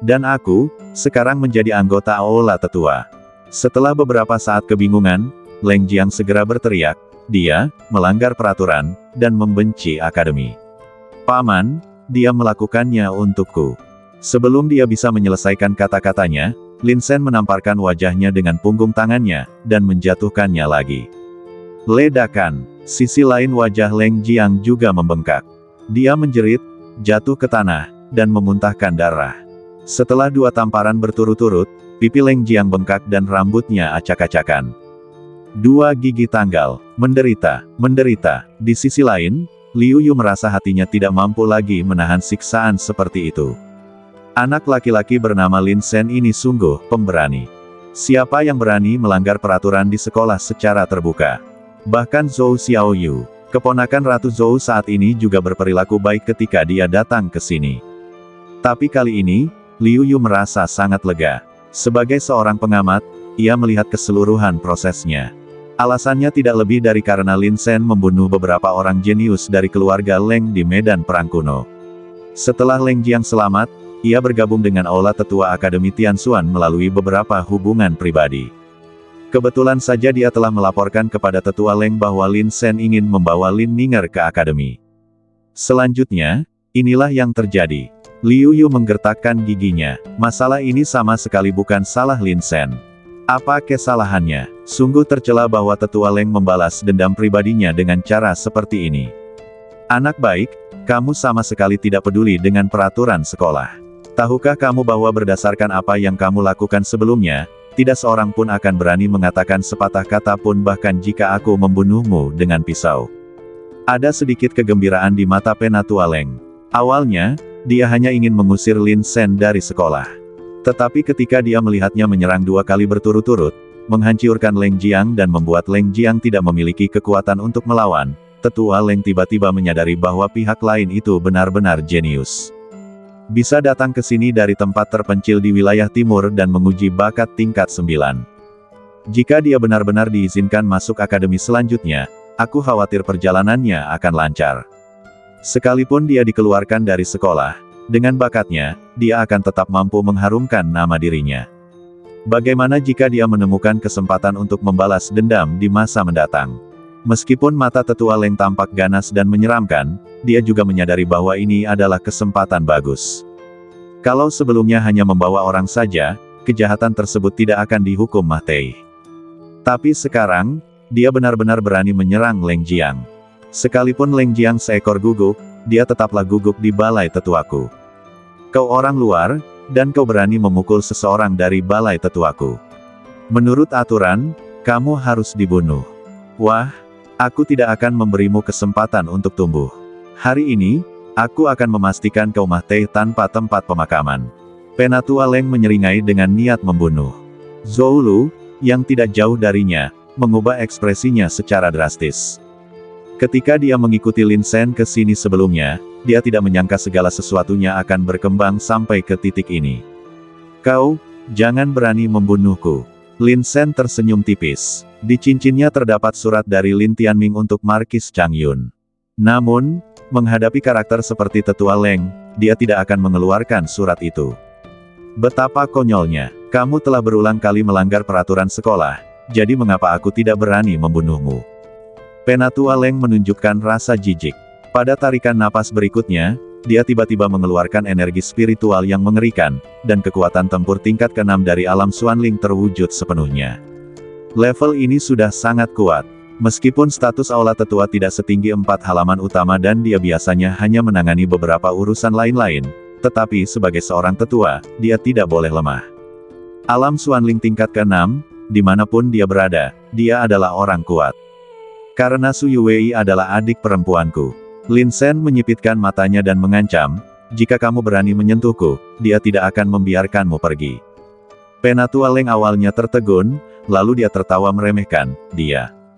Dan aku, sekarang menjadi anggota Aula Tetua. Setelah beberapa saat kebingungan, Leng Jiang segera berteriak, dia melanggar peraturan, dan membenci akademi. Paman, dia melakukannya untukku. Sebelum dia bisa menyelesaikan kata-katanya, Lin Sen menamparkan wajahnya dengan punggung tangannya, dan menjatuhkannya lagi. Ledakan. Sisi lain wajah Leng Jiang juga membengkak. Dia menjerit, jatuh ke tanah, dan memuntahkan darah. Setelah 2 tamparan berturut-turut, pipi Leng Jiang bengkak dan rambutnya acak-acakan. 2 gigi tanggal, menderita. Di sisi lain, Liu Yu merasa hatinya tidak mampu lagi menahan siksaan seperti itu. Anak laki-laki bernama Lin Sen ini sungguh pemberani. Siapa yang berani melanggar peraturan di sekolah secara terbuka? Bahkan Zhou Xiaoyu, keponakan Ratu Zhou saat ini juga berperilaku baik ketika dia datang ke sini. Tapi kali ini, Liu Yu merasa sangat lega. Sebagai seorang pengamat, ia melihat keseluruhan prosesnya. Alasannya tidak lebih dari karena Lin Sen membunuh beberapa orang jenius dari keluarga Leng di medan perang kuno. Setelah Leng Jiang selamat, ia bergabung dengan Aula Tetua Akademi Tianxuan melalui beberapa hubungan pribadi. Kebetulan saja dia telah melaporkan kepada Tetua Leng bahwa Lin Sen ingin membawa Lin Ninger ke akademi. Selanjutnya, inilah yang terjadi. Liu Yu menggertakkan giginya. Masalah ini sama sekali bukan salah Lin Sen. Apa kesalahannya? Sungguh tercela bahwa Tetua Leng membalas dendam pribadinya dengan cara seperti ini. Anak baik, kamu sama sekali tidak peduli dengan peraturan sekolah. Tahukah kamu bahwa berdasarkan apa yang kamu lakukan sebelumnya, tidak seorang pun akan berani mengatakan sepatah kata pun bahkan jika aku membunuhmu dengan pisau. Ada sedikit kegembiraan di mata Penatua Leng. Awalnya, dia hanya ingin mengusir Lin Sen dari sekolah. Tetapi ketika dia melihatnya menyerang 2 kali berturut-turut, menghancurkan Leng Jiang dan membuat Leng Jiang tidak memiliki kekuatan untuk melawan, Tetua Leng tiba-tiba menyadari bahwa pihak lain itu benar-benar jenius. Bisa datang ke sini dari tempat terpencil di wilayah timur dan menguji bakat tingkat 9. Jika dia benar-benar diizinkan masuk akademi selanjutnya, aku khawatir perjalanannya akan lancar. Sekalipun dia dikeluarkan dari sekolah, dengan bakatnya, dia akan tetap mampu mengharumkan nama dirinya. Bagaimana jika dia menemukan kesempatan untuk membalas dendam di masa mendatang? Meskipun mata tetua Leng tampak ganas dan menyeramkan, dia juga menyadari bahwa ini adalah kesempatan bagus. Kalau sebelumnya hanya membawa orang saja, kejahatan tersebut tidak akan dihukum mati. Tapi sekarang, dia benar-benar berani menyerang Leng Jiang. Sekalipun Leng Jiang seekor guguk, dia tetaplah guguk di balai tetuaku. Kau orang luar, dan kau berani memukul seseorang dari balai tetuaku. Menurut aturan, kamu harus dibunuh. Wah, aku tidak akan memberimu kesempatan untuk tumbuh. Hari ini, aku akan memastikan kau mati tanpa tempat pemakaman. Penatua Leng menyeringai dengan niat membunuh. Zhou Lu, yang tidak jauh darinya, mengubah ekspresinya secara drastis. Ketika dia mengikuti Lin Shen ke sini sebelumnya, dia tidak menyangka segala sesuatunya akan berkembang sampai ke titik ini. Kau, jangan berani membunuhku. Lin Shen tersenyum tipis. Di cincinnya terdapat surat dari Lin Tianming untuk Markis Chang Yun. Namun, menghadapi karakter seperti tetua Leng, dia tidak akan mengeluarkan surat itu. Betapa konyolnya, kamu telah berulang kali melanggar peraturan sekolah, jadi mengapa aku tidak berani membunuhmu? Penatua Leng menunjukkan rasa jijik. Pada tarikan napas berikutnya, dia tiba-tiba mengeluarkan energi spiritual yang mengerikan, dan kekuatan tempur tingkat ke-6 dari alam Xuanling terwujud sepenuhnya. Level ini sudah sangat kuat. Meskipun status aula tetua tidak setinggi 4 halaman utama dan dia biasanya hanya menangani beberapa urusan lain-lain, tetapi sebagai seorang tetua, dia tidak boleh lemah. Alam Xuanling tingkat ke-6, dimanapun dia berada, dia adalah orang kuat. Karena Su Yuwei adalah adik perempuanku. Lin Shen menyipitkan matanya dan mengancam, jika kamu berani menyentuhku, dia tidak akan membiarkanmu pergi. Penatua Leng awalnya tertegun, lalu dia tertawa meremehkan,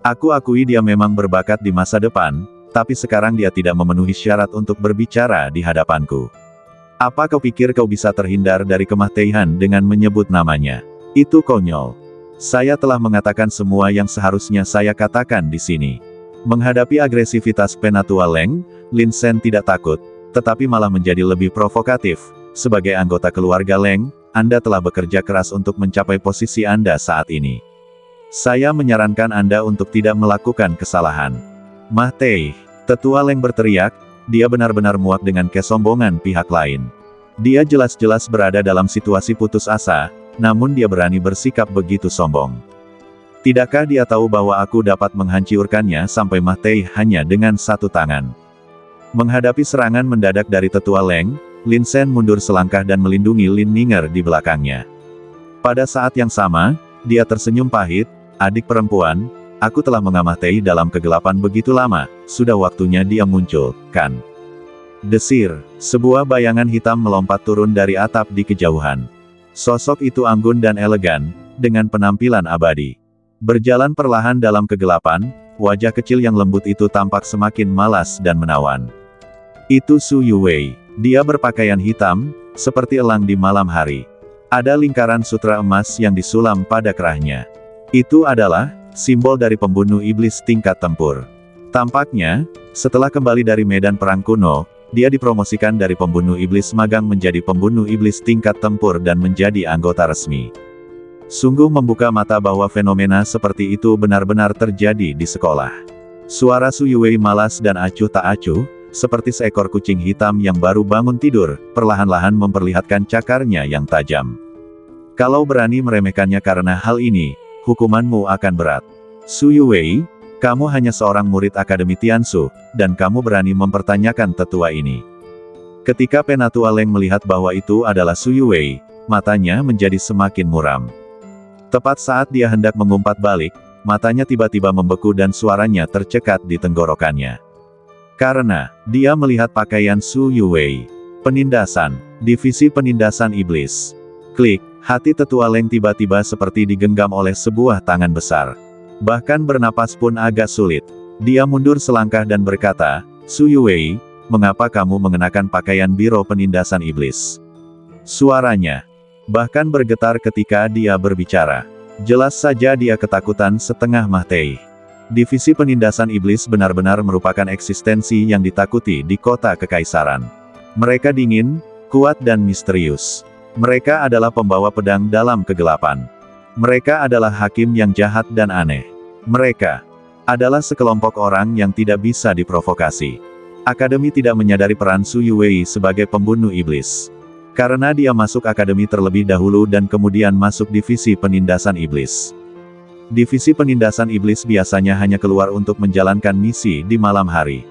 Aku akui dia memang berbakat di masa depan, tapi sekarang dia tidak memenuhi syarat untuk berbicara di hadapanku. Apa kau pikir kau bisa terhindar dari kematian dengan menyebut namanya? Itu konyol. Saya telah mengatakan semua yang seharusnya saya katakan di sini. Menghadapi agresivitas Penatua Leng, Lin Shen tidak takut, tetapi malah menjadi lebih provokatif. Sebagai anggota keluarga Leng, Anda telah bekerja keras untuk mencapai posisi Anda saat ini. Saya menyarankan Anda untuk tidak melakukan kesalahan. Mah Tei, tetua Leng berteriak, dia benar-benar muak dengan kesombongan pihak lain. Dia jelas-jelas berada dalam situasi putus asa, namun dia berani bersikap begitu sombong. Tidakkah dia tahu bahwa aku dapat menghancurkannya sampai mati hanya dengan satu tangan? Menghadapi serangan mendadak dari tetua Leng, Lin Shen mundur selangkah dan melindungi Lin Ninger di belakangnya. Pada saat yang sama, dia tersenyum pahit, adik perempuan, aku telah mengamati dalam kegelapan begitu lama, sudah waktunya dia muncul, kan? Desir, sebuah bayangan hitam melompat turun dari atap di kejauhan. Sosok itu anggun dan elegan, dengan penampilan abadi. Berjalan perlahan dalam kegelapan, wajah kecil yang lembut itu tampak semakin malas dan menawan. Itu Su Yuwei. Dia berpakaian hitam, seperti elang di malam hari. Ada lingkaran sutra emas yang disulam pada kerahnya. Itu adalah simbol dari pembunuh iblis tingkat tempur. Tampaknya, setelah kembali dari medan perang kuno, dia dipromosikan dari pembunuh iblis magang menjadi pembunuh iblis tingkat tempur dan menjadi anggota resmi. Sungguh membuka mata bahwa fenomena seperti itu benar-benar terjadi di sekolah. Suara Su Yuwei malas dan acuh tak acuh, seperti seekor kucing hitam yang baru bangun tidur, perlahan-lahan memperlihatkan cakarnya yang tajam. Kalau berani meremehkannya karena hal ini, hukumanmu akan berat. Su Yuwei, kamu hanya seorang murid Akademi Tiansu, dan kamu berani mempertanyakan tetua ini. Ketika Penatua Leng melihat bahwa itu adalah Su Yuwei, matanya menjadi semakin muram. Tepat saat dia hendak mengumpat balik, matanya tiba-tiba membeku dan suaranya tercekat di tenggorokannya. Karena, dia melihat pakaian Su Yuwei. Penindasan, Divisi Penindasan Iblis. Klik, hati tetua Leng tiba-tiba seperti digenggam oleh sebuah tangan besar. Bahkan bernapas pun agak sulit. Dia mundur selangkah dan berkata, Su Yuwei, mengapa kamu mengenakan pakaian Biro Penindasan Iblis? Suaranya bahkan bergetar ketika dia berbicara. Jelas saja dia ketakutan setengah mati. Divisi penindasan iblis benar-benar merupakan eksistensi yang ditakuti di kota kekaisaran. Mereka dingin, kuat dan misterius. Mereka adalah pembawa pedang dalam kegelapan. Mereka adalah hakim yang jahat dan aneh. Mereka adalah sekelompok orang yang tidak bisa diprovokasi. Akademi tidak menyadari peran Su Yuwei sebagai pembunuh iblis. Karena dia masuk akademi terlebih dahulu dan kemudian masuk divisi penindasan iblis. Divisi penindasan iblis biasanya hanya keluar untuk menjalankan misi di malam hari.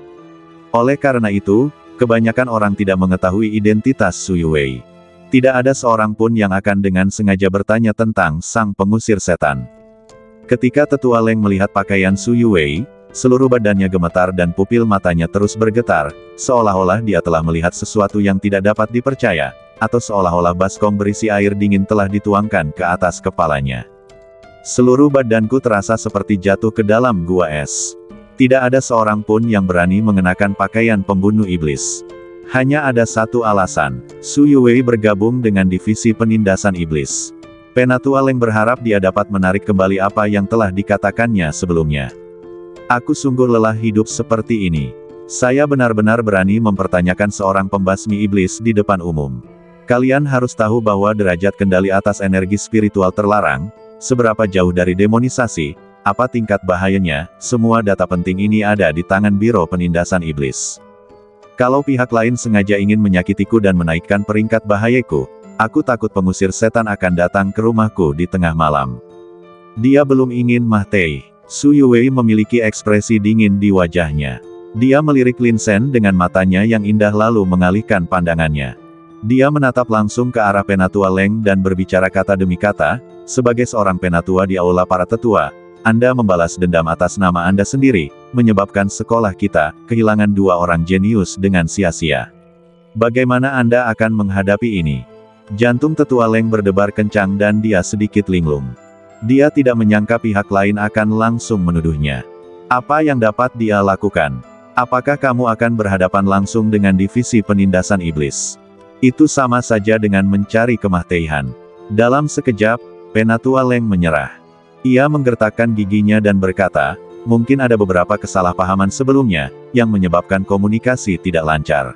Oleh karena itu, kebanyakan orang tidak mengetahui identitas Su Yuwei. Tidak ada seorang pun yang akan dengan sengaja bertanya tentang sang pengusir setan. Ketika Tetua Leng melihat pakaian Su Yuwei, seluruh badannya gemetar dan pupil matanya terus bergetar, seolah-olah dia telah melihat sesuatu yang tidak dapat dipercaya, atau seolah-olah baskom berisi air dingin telah dituangkan ke atas kepalanya. Seluruh badanku terasa seperti jatuh ke dalam gua es. Tidak ada seorang pun yang berani mengenakan pakaian pembunuh iblis. Hanya ada satu alasan, Su Yuwei bergabung dengan divisi penindasan iblis. Penatua Leng berharap dia dapat menarik kembali apa yang telah dikatakannya sebelumnya. Aku sungguh lelah hidup seperti ini. Saya benar-benar berani mempertanyakan seorang pembasmi iblis di depan umum. Kalian harus tahu bahwa derajat kendali atas energi spiritual terlarang, seberapa jauh dari demonisasi, apa tingkat bahayanya, semua data penting ini ada di tangan Biro Penindasan Iblis. Kalau pihak lain sengaja ingin menyakitiku dan menaikkan peringkat bahayaku, aku takut pengusir setan akan datang ke rumahku di tengah malam. Dia belum ingin mati. Su Yuwei memiliki ekspresi dingin di wajahnya. Dia melirik Lin Sen dengan matanya yang indah lalu mengalihkan pandangannya. Dia menatap langsung ke arah Penatua Leng dan berbicara kata demi kata, sebagai seorang penatua di aula para tetua, Anda membalas dendam atas nama Anda sendiri, menyebabkan sekolah kita kehilangan 2 orang jenius dengan sia-sia. Bagaimana Anda akan menghadapi ini? Jantung Tetua Leng berdebar kencang dan dia sedikit linglung. Dia tidak menyangka pihak lain akan langsung menuduhnya. Apa yang dapat dia lakukan? Apakah kamu akan berhadapan langsung dengan divisi penindasan iblis? Itu sama saja dengan mencari kematian. Dalam sekejap, Penatua Leng menyerah. Ia menggertakkan giginya dan berkata, mungkin ada beberapa kesalahpahaman sebelumnya, yang menyebabkan komunikasi tidak lancar.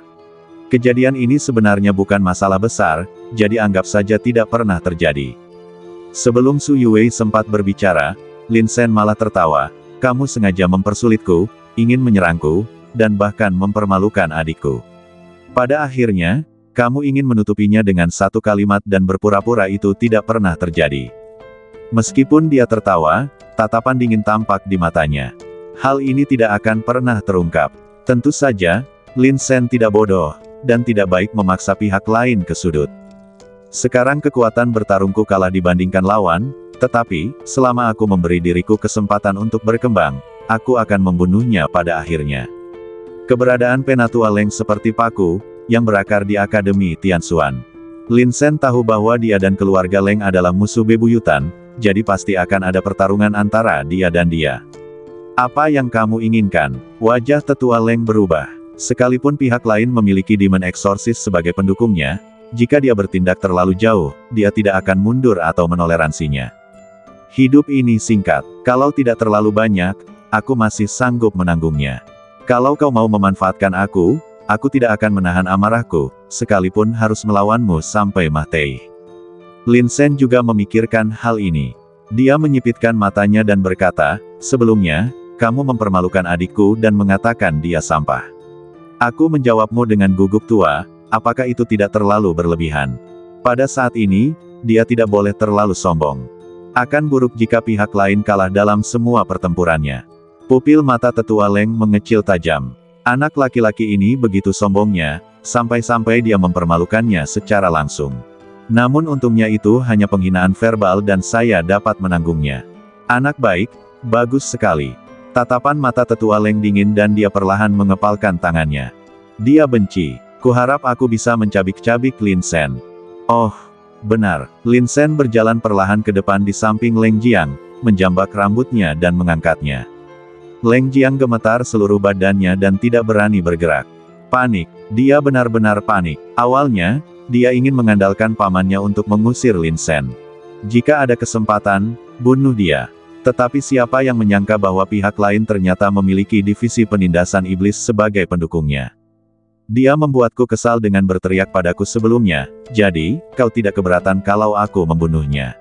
Kejadian ini sebenarnya bukan masalah besar, jadi anggap saja tidak pernah terjadi. Sebelum Su Yuwei sempat berbicara, Lin Sen malah tertawa, kamu sengaja mempersulitku, ingin menyerangku, dan bahkan mempermalukan adikku. Pada akhirnya, kamu ingin menutupinya dengan satu kalimat dan berpura-pura itu tidak pernah terjadi. Meskipun dia tertawa, tatapan dingin tampak di matanya. Hal ini tidak akan pernah terungkap. Tentu saja, Lin Sen tidak bodoh, dan tidak baik memaksa pihak lain ke sudut. Sekarang kekuatan bertarungku kalah dibandingkan lawan, tetapi, selama aku memberi diriku kesempatan untuk berkembang, aku akan membunuhnya pada akhirnya. Keberadaan Penatua Leng seperti paku, yang berakar di Akademi Tianxuan. Lin Sen tahu bahwa dia dan keluarga Leng adalah musuh bebuyutan, jadi pasti akan ada pertarungan antara dia dan dia. Apa yang kamu inginkan? Wajah Tetua Leng berubah. Sekalipun pihak lain memiliki Demon Exorcist sebagai pendukungnya, jika dia bertindak terlalu jauh, dia tidak akan mundur atau menoleransinya. Hidup ini singkat. Kalau tidak terlalu banyak, aku masih sanggup menanggungnya. Kalau kau mau memanfaatkan aku tidak akan menahan amarahku, sekalipun harus melawanmu sampai mati. Lin Sen juga memikirkan hal ini. Dia menyipitkan matanya dan berkata, sebelumnya, kamu mempermalukan adikku dan mengatakan dia sampah. Aku menjawabmu dengan gugup tua, apakah itu tidak terlalu berlebihan? Pada saat ini, dia tidak boleh terlalu sombong. Akan buruk jika pihak lain kalah dalam semua pertempurannya. Pupil mata Tetua Leng mengecil tajam. Anak laki-laki ini begitu sombongnya, sampai-sampai dia mempermalukannya secara langsung. Namun untungnya itu hanya penghinaan verbal dan saya dapat menanggungnya. Anak baik, bagus sekali. Tatapan mata Tetua Leng dingin dan dia perlahan mengepalkan tangannya. Dia benci. Kuharap aku bisa mencabik-cabik Lin Sen. Oh, benar. Lin Sen berjalan perlahan ke depan di samping Leng Jiang, menjambak rambutnya dan mengangkatnya. Leng Jiang gemetar seluruh badannya dan tidak berani bergerak. Panik. Dia benar-benar panik. Awalnya, dia ingin mengandalkan pamannya untuk mengusir Lin Sen. Jika ada kesempatan, Bunuh dia. Tetapi siapa yang menyangka bahwa pihak lain ternyata memiliki divisi penindasan iblis sebagai pendukungnya. Dia membuatku kesal dengan berteriak padaku sebelumnya, jadi, kau tidak keberatan kalau aku membunuhnya.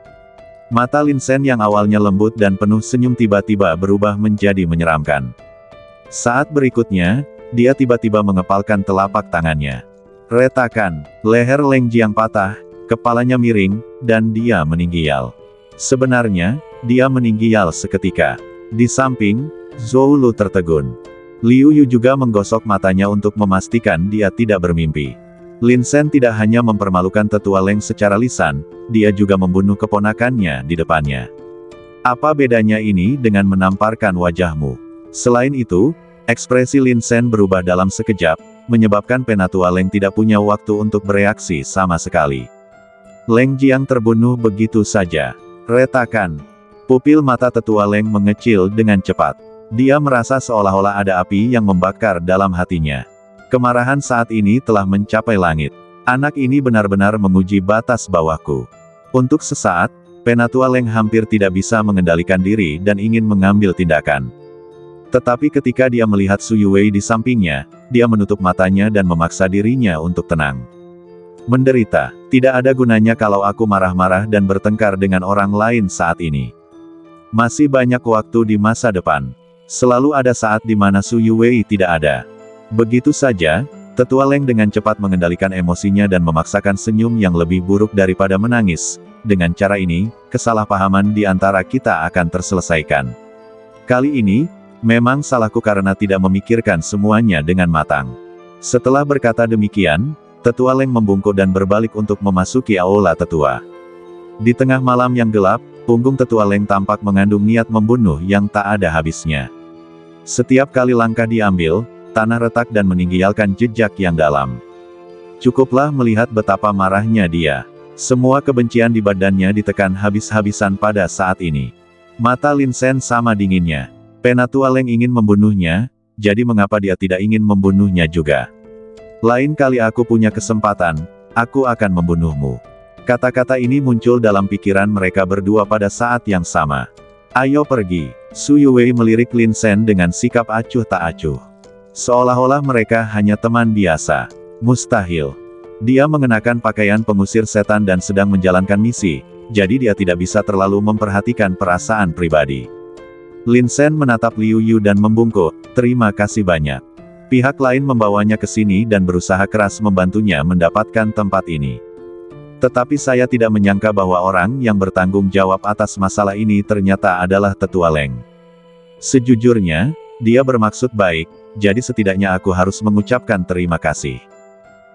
Mata Lin Sen yang awalnya lembut dan penuh senyum tiba-tiba berubah menjadi menyeramkan. Saat berikutnya, dia tiba-tiba mengepalkan telapak tangannya. Retakan, leher Leng Jiang patah, kepalanya miring, dan dia meninggial. Sebenarnya, dia meninggial seketika. Di samping, Zhou Lu tertegun. Liu Yu juga menggosok matanya untuk memastikan dia tidak bermimpi. Lin Sen tidak hanya mempermalukan tetua Leng secara lisan, dia juga membunuh keponakannya di depannya. Apa bedanya ini dengan menamparkan wajahmu? Selain itu, ekspresi Lin Sen berubah dalam sekejap, menyebabkan Penatua Leng tidak punya waktu untuk bereaksi sama sekali. Leng Jiang terbunuh begitu saja. Retakan. Pupil mata tetua Leng mengecil dengan cepat. Dia merasa seolah-olah ada api yang membakar dalam hatinya. Kemarahan saat ini telah mencapai langit. Anak ini benar-benar menguji batas bawahku. Untuk sesaat, Penatua Leng hampir tidak bisa mengendalikan diri dan ingin mengambil tindakan. Tetapi ketika dia melihat Su Yuwei di sampingnya, dia menutup matanya dan memaksa dirinya untuk tenang. Menderita, tidak ada gunanya kalau aku marah-marah dan bertengkar dengan orang lain saat ini. Masih banyak waktu di masa depan. Selalu ada saat di mana Su Yuwei tidak ada. Begitu saja, tetua Leng dengan cepat mengendalikan emosinya dan memaksakan senyum yang lebih buruk daripada menangis. Dengan cara ini, kesalahpahaman di antara kita akan terselesaikan. Kali ini, memang salahku karena tidak memikirkan semuanya dengan matang. Setelah berkata demikian, tetua Leng membungkuk dan berbalik untuk memasuki aula tetua. Di tengah malam yang gelap, punggung tetua Leng tampak mengandung niat membunuh yang tak ada habisnya. Setiap kali langkah diambil, tanah retak dan meninggalkan jejak yang dalam. Cukuplah melihat betapa marahnya dia. Semua kebencian di badannya ditekan habis-habisan pada saat ini. Mata Lin Sen sama dinginnya. Penatua Leng ingin membunuhnya, jadi mengapa dia tidak ingin membunuhnya juga? Lain kali aku punya kesempatan, aku akan membunuhmu. Kata-kata ini muncul dalam pikiran mereka berdua pada saat yang sama. Ayo pergi. Su Yuwei melirik Lin Sen dengan sikap acuh tak acuh. Seolah-olah mereka hanya teman biasa. Mustahil. Dia mengenakan pakaian pengusir setan dan sedang menjalankan misi, jadi dia tidak bisa terlalu memperhatikan perasaan pribadi. Lin Sen menatap Liu Yu dan membungkuk, terima kasih banyak. Pihak lain membawanya ke sini dan berusaha keras membantunya mendapatkan tempat ini. Tetapi saya tidak menyangka bahwa orang yang bertanggung jawab atas masalah ini ternyata adalah tetua Leng. Sejujurnya, dia bermaksud baik, jadi setidaknya aku harus mengucapkan terima kasih.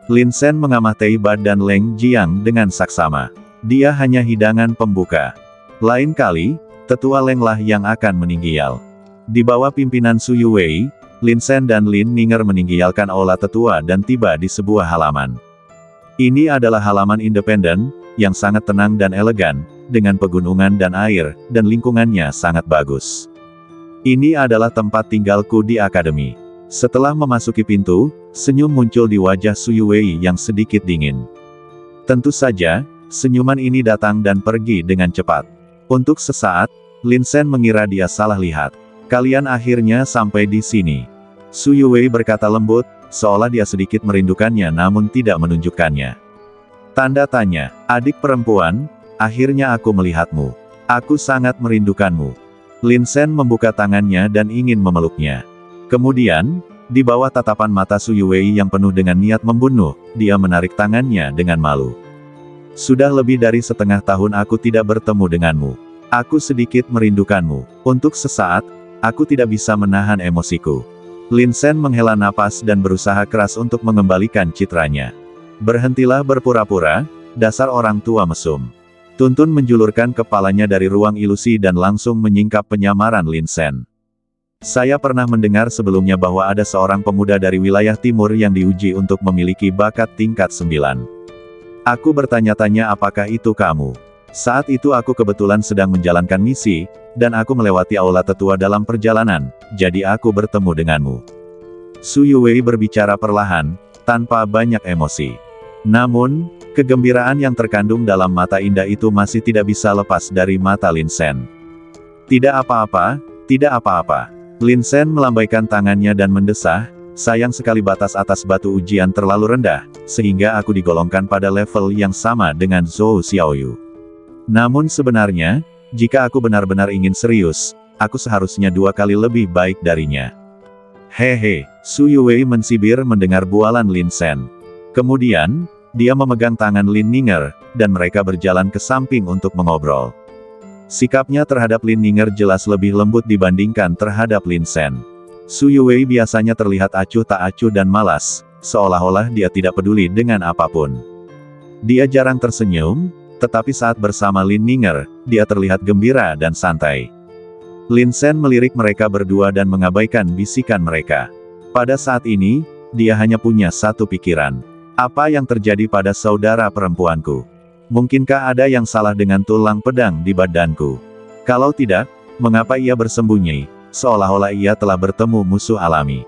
Lin Sen mengamati badan Leng Jiang dengan saksama. Dia hanya hidangan pembuka. Lain kali, tetua Leng lah yang akan meninggial. Di bawah pimpinan Su Yuwei, Lin Sen dan Lin Ninger meninggalkan aula tetua dan tiba di sebuah halaman. Ini adalah halaman independen, yang sangat tenang dan elegan, dengan pegunungan dan air, dan lingkungannya sangat bagus. Ini adalah tempat tinggalku di akademi. Setelah memasuki pintu, senyum muncul di wajah Su Yuwei yang sedikit dingin. Tentu saja, senyuman ini datang dan pergi dengan cepat. Untuk sesaat, Lin Sen mengira dia salah lihat. Kalian akhirnya sampai di sini. Su Yuwei berkata lembut, seolah dia sedikit merindukannya namun tidak menunjukkannya. Tanda tanya, adik perempuan, akhirnya aku melihatmu. Aku sangat merindukanmu. Lin Sen membuka tangannya dan ingin memeluknya. Kemudian, di bawah tatapan mata Su Yuwei yang penuh dengan niat membunuh, dia menarik tangannya dengan malu. Sudah lebih dari setengah tahun aku tidak bertemu denganmu. Aku sedikit merindukanmu. Untuk sesaat, aku tidak bisa menahan emosiku. Lin Sen menghela napas dan berusaha keras untuk mengembalikan citranya. Berhentilah berpura-pura, dasar orang tua mesum. Tuntun menjulurkan kepalanya dari ruang ilusi dan langsung menyingkap penyamaran Lin Sen. Saya pernah mendengar sebelumnya bahwa ada seorang pemuda dari wilayah timur yang diuji untuk memiliki bakat tingkat 9. Aku bertanya-tanya apakah itu kamu. Saat itu aku kebetulan sedang menjalankan misi, dan aku melewati aula tetua dalam perjalanan, jadi aku bertemu denganmu. Su Yuwei berbicara perlahan, tanpa banyak emosi. Namun, kegembiraan yang terkandung dalam mata indah itu masih tidak bisa lepas dari mata Lin Sen. Tidak apa-apa, tidak apa-apa. Lin Sen melambaikan tangannya dan mendesah, sayang sekali batas atas batu ujian terlalu rendah, sehingga aku digolongkan pada level yang sama dengan Zhou Xiaoyu. Namun sebenarnya, jika aku benar-benar ingin serius, aku seharusnya 2 kali lebih baik darinya. Hehe, Su Yuwei mensibir mendengar bualan Lin Sen. Kemudian, dia memegang tangan Lin Ninger, dan mereka berjalan ke samping untuk mengobrol. Sikapnya terhadap Lin Ninger jelas lebih lembut dibandingkan terhadap Lin Sen. Su Yuwei biasanya terlihat acuh tak acuh dan malas, seolah-olah dia tidak peduli dengan apapun. Dia jarang tersenyum, tetapi saat bersama Lin Ninger, dia terlihat gembira dan santai. Lin Sen melirik mereka berdua dan mengabaikan bisikan mereka. Pada saat ini, dia hanya punya satu pikiran. Apa yang terjadi pada saudara perempuanku? Mungkinkah ada yang salah dengan tulang pedang di badanku? Kalau tidak, mengapa ia bersembunyi, seolah-olah ia telah bertemu musuh alami?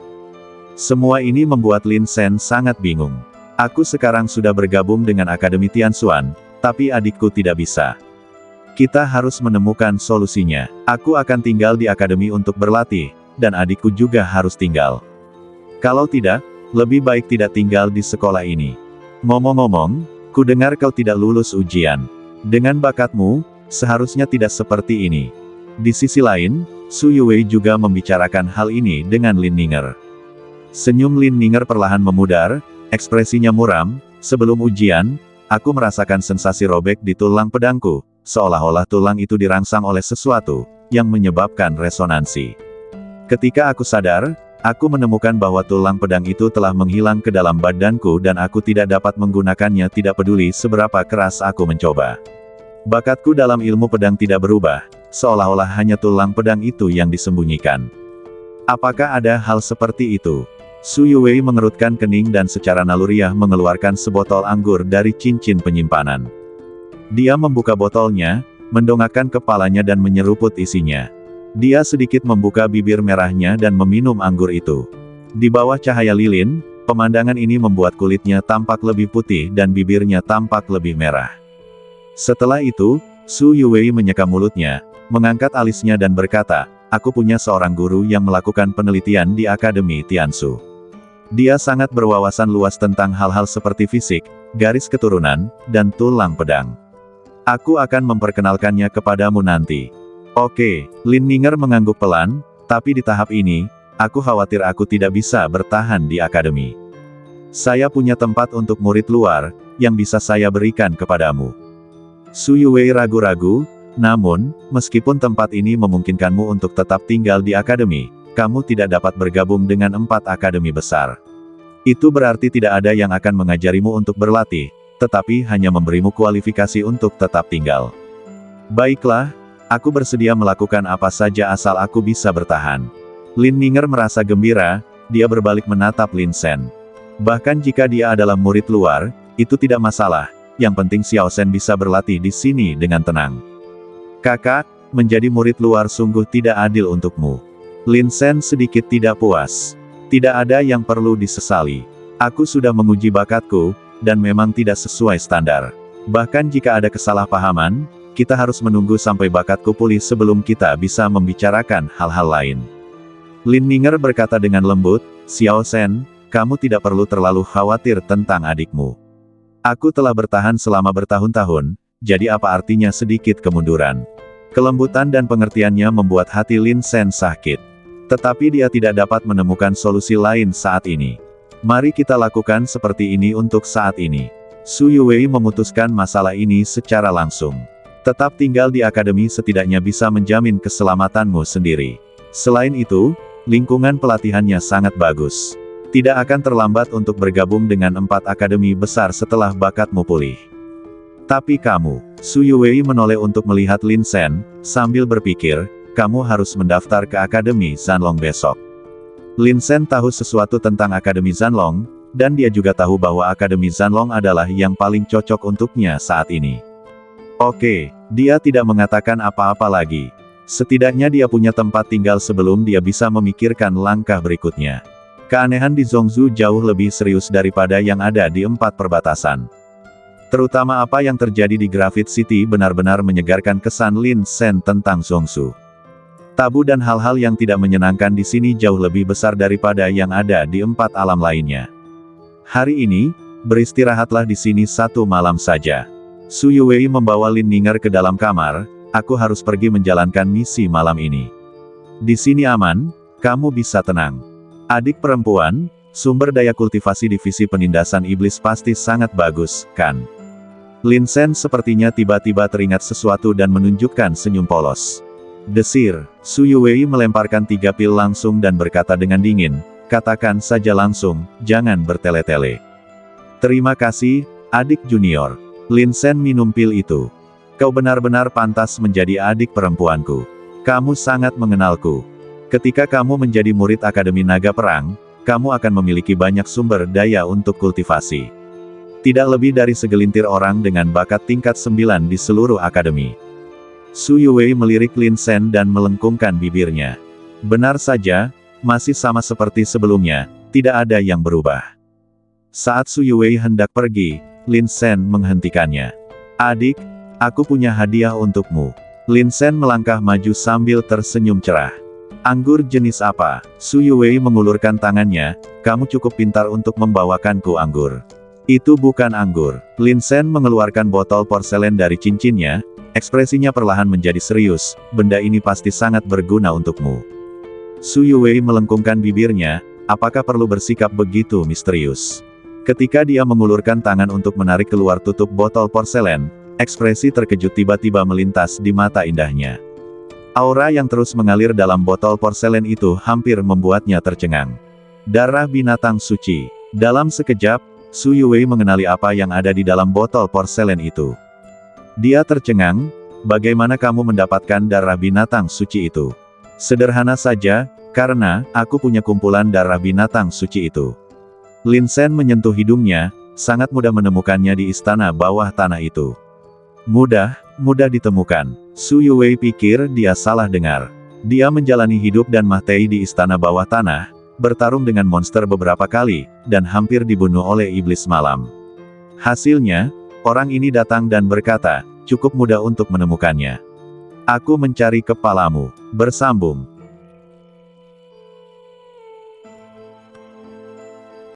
Semua ini membuat Lin Sen sangat bingung. Aku sekarang sudah bergabung dengan Akademi Tianxuan, tapi adikku tidak bisa. Kita harus menemukan solusinya. Aku akan tinggal di akademi untuk berlatih, dan adikku juga harus tinggal. Kalau tidak, lebih baik tidak tinggal di sekolah ini. Ngomong-ngomong, ku dengar kau tidak lulus ujian. Dengan bakatmu, seharusnya tidak seperti ini. Di sisi lain, Su Yuwei juga membicarakan hal ini dengan Lin Ninger. Senyum Lin Ninger perlahan memudar, ekspresinya muram. Sebelum ujian, aku merasakan sensasi robek di tulang pedangku, seolah-olah tulang itu dirangsang oleh sesuatu yang menyebabkan resonansi. Ketika aku sadar, aku menemukan bahwa tulang pedang itu telah menghilang ke dalam badanku dan aku tidak dapat menggunakannya, tidak peduli seberapa keras aku mencoba. Bakatku dalam ilmu pedang tidak berubah, seolah-olah hanya tulang pedang itu yang disembunyikan. Apakah ada hal seperti itu? Su Yuwei mengerutkan kening dan secara naluriah mengeluarkan sebotol anggur dari cincin penyimpanan. Dia membuka botolnya, mendongakkan kepalanya dan menyeruput isinya. Dia sedikit membuka bibir merahnya dan meminum anggur itu. Di bawah cahaya lilin, pemandangan ini membuat kulitnya tampak lebih putih dan bibirnya tampak lebih merah. Setelah itu, Su Yuwei menyeka mulutnya, mengangkat alisnya dan berkata, aku punya seorang guru yang melakukan penelitian di Akademi Tianxu. Dia sangat berwawasan luas tentang hal-hal seperti fisik, garis keturunan, dan tulang pedang. Aku akan memperkenalkannya kepadamu nanti. Oke, Lin Ninger mengangguk pelan, tapi di tahap ini, aku khawatir aku tidak bisa bertahan di akademi. Saya punya tempat untuk murid luar, yang bisa saya berikan kepadamu. Su Yuwei ragu-ragu, namun, meskipun tempat ini memungkinkanmu untuk tetap tinggal di akademi, kamu tidak dapat bergabung dengan 4 akademi besar. Itu berarti tidak ada yang akan mengajarimu untuk berlatih, tetapi hanya memberimu kualifikasi untuk tetap tinggal. Baiklah, aku bersedia melakukan apa saja asal aku bisa bertahan. Lin Ninger merasa gembira, dia berbalik menatap Lin Sen. Bahkan jika dia adalah murid luar, itu tidak masalah, yang penting Xiao Shen bisa berlatih di sini dengan tenang. Kakak, menjadi murid luar sungguh tidak adil untukmu. Lin Sen sedikit tidak puas. Tidak ada yang perlu disesali. Aku sudah menguji bakatku, dan memang tidak sesuai standar. Bahkan jika ada kesalahpahaman, kita harus menunggu sampai bakatku pulih sebelum kita bisa membicarakan hal-hal lain. Lin Ninger berkata dengan lembut, Xiao Shen, kamu tidak perlu terlalu khawatir tentang adikmu. Aku telah bertahan selama bertahun-tahun, jadi apa artinya sedikit kemunduran? Kelembutan dan pengertiannya membuat hati Lin Sen sakit. Tetapi dia tidak dapat menemukan solusi lain saat ini. Mari kita lakukan seperti ini untuk saat ini. Su Yuwei memutuskan masalah ini secara langsung. Tetap tinggal di akademi setidaknya bisa menjamin keselamatanmu sendiri. Selain itu, lingkungan pelatihannya sangat bagus. Tidak akan terlambat untuk bergabung dengan 4 akademi besar setelah bakatmu pulih. Tapi kamu, Su Yuwei menoleh untuk melihat Lin Sen, sambil berpikir, kamu harus mendaftar ke Akademi Zanlong besok. Lin Sen tahu sesuatu tentang Akademi Zanlong, dan dia juga tahu bahwa Akademi Zanlong adalah yang paling cocok untuknya saat ini. Oke, dia tidak mengatakan apa-apa lagi. Setidaknya dia punya tempat tinggal sebelum dia bisa memikirkan langkah berikutnya. Keanehan di Zhongzhou jauh lebih serius daripada yang ada di 4 perbatasan. Terutama apa yang terjadi di Graphite City benar-benar menyegarkan kesan Lin Sen tentang Zhongzhou. Tabu dan hal-hal yang tidak menyenangkan di sini jauh lebih besar daripada yang ada di 4 alam lainnya. Hari ini, beristirahatlah di sini 1 malam saja. Su Yuwei membawa Lin Ninger ke dalam kamar, aku harus pergi menjalankan misi malam ini. Di sini aman, kamu bisa tenang. Adik perempuan, sumber daya kultivasi divisi penindasan iblis pasti sangat bagus, kan? Lin Shen sepertinya tiba-tiba teringat sesuatu dan menunjukkan senyum polos. Desir, Su Yuwei melemparkan 3 pil langsung dan berkata dengan dingin, katakan saja langsung, jangan bertele-tele. Terima kasih, adik junior. Lin Shen minum pil itu. Kau benar-benar pantas menjadi adik perempuanku. Kamu sangat mengenalku. Ketika kamu menjadi murid Akademi Naga Perang, kamu akan memiliki banyak sumber daya untuk kultivasi. Tidak lebih dari segelintir orang dengan bakat tingkat 9 di seluruh akademi. Su Yuwei melirik Lin Shen dan melengkungkan bibirnya. Benar saja, masih sama seperti sebelumnya, tidak ada yang berubah. Saat Su Yuwei hendak pergi, Lin Shen menghentikannya. Adik, aku punya hadiah untukmu. Lin Shen melangkah maju sambil tersenyum cerah. Anggur jenis apa? Su Yuwei mengulurkan tangannya, kamu cukup pintar untuk membawakanku anggur. Itu bukan anggur. Lin Shen mengeluarkan botol porselen dari cincinnya, ekspresinya perlahan menjadi serius, benda ini pasti sangat berguna untukmu. Su Yuwei melengkungkan bibirnya, apakah perlu bersikap begitu misterius? Ketika dia mengulurkan tangan untuk menarik keluar tutup botol porselen, ekspresi terkejut tiba-tiba melintas di mata indahnya. Aura yang terus mengalir dalam botol porselen itu hampir membuatnya tercengang. Darah binatang suci. Dalam sekejap, Su Yuwei mengenali apa yang ada di dalam botol porselen itu. Dia tercengang, bagaimana kamu mendapatkan darah binatang suci itu? Sederhana saja, karena aku punya kumpulan darah binatang suci itu. Lin Shen menyentuh hidungnya, sangat mudah menemukannya di istana bawah tanah itu. Mudah ditemukan. Su Yuwei pikir dia salah dengar. Dia menjalani hidup dan mati di istana bawah tanah, bertarung dengan monster beberapa kali, dan hampir dibunuh oleh iblis malam. Hasilnya, orang ini datang dan berkata, cukup mudah untuk menemukannya. Aku mencari kepalamu. Bersambung.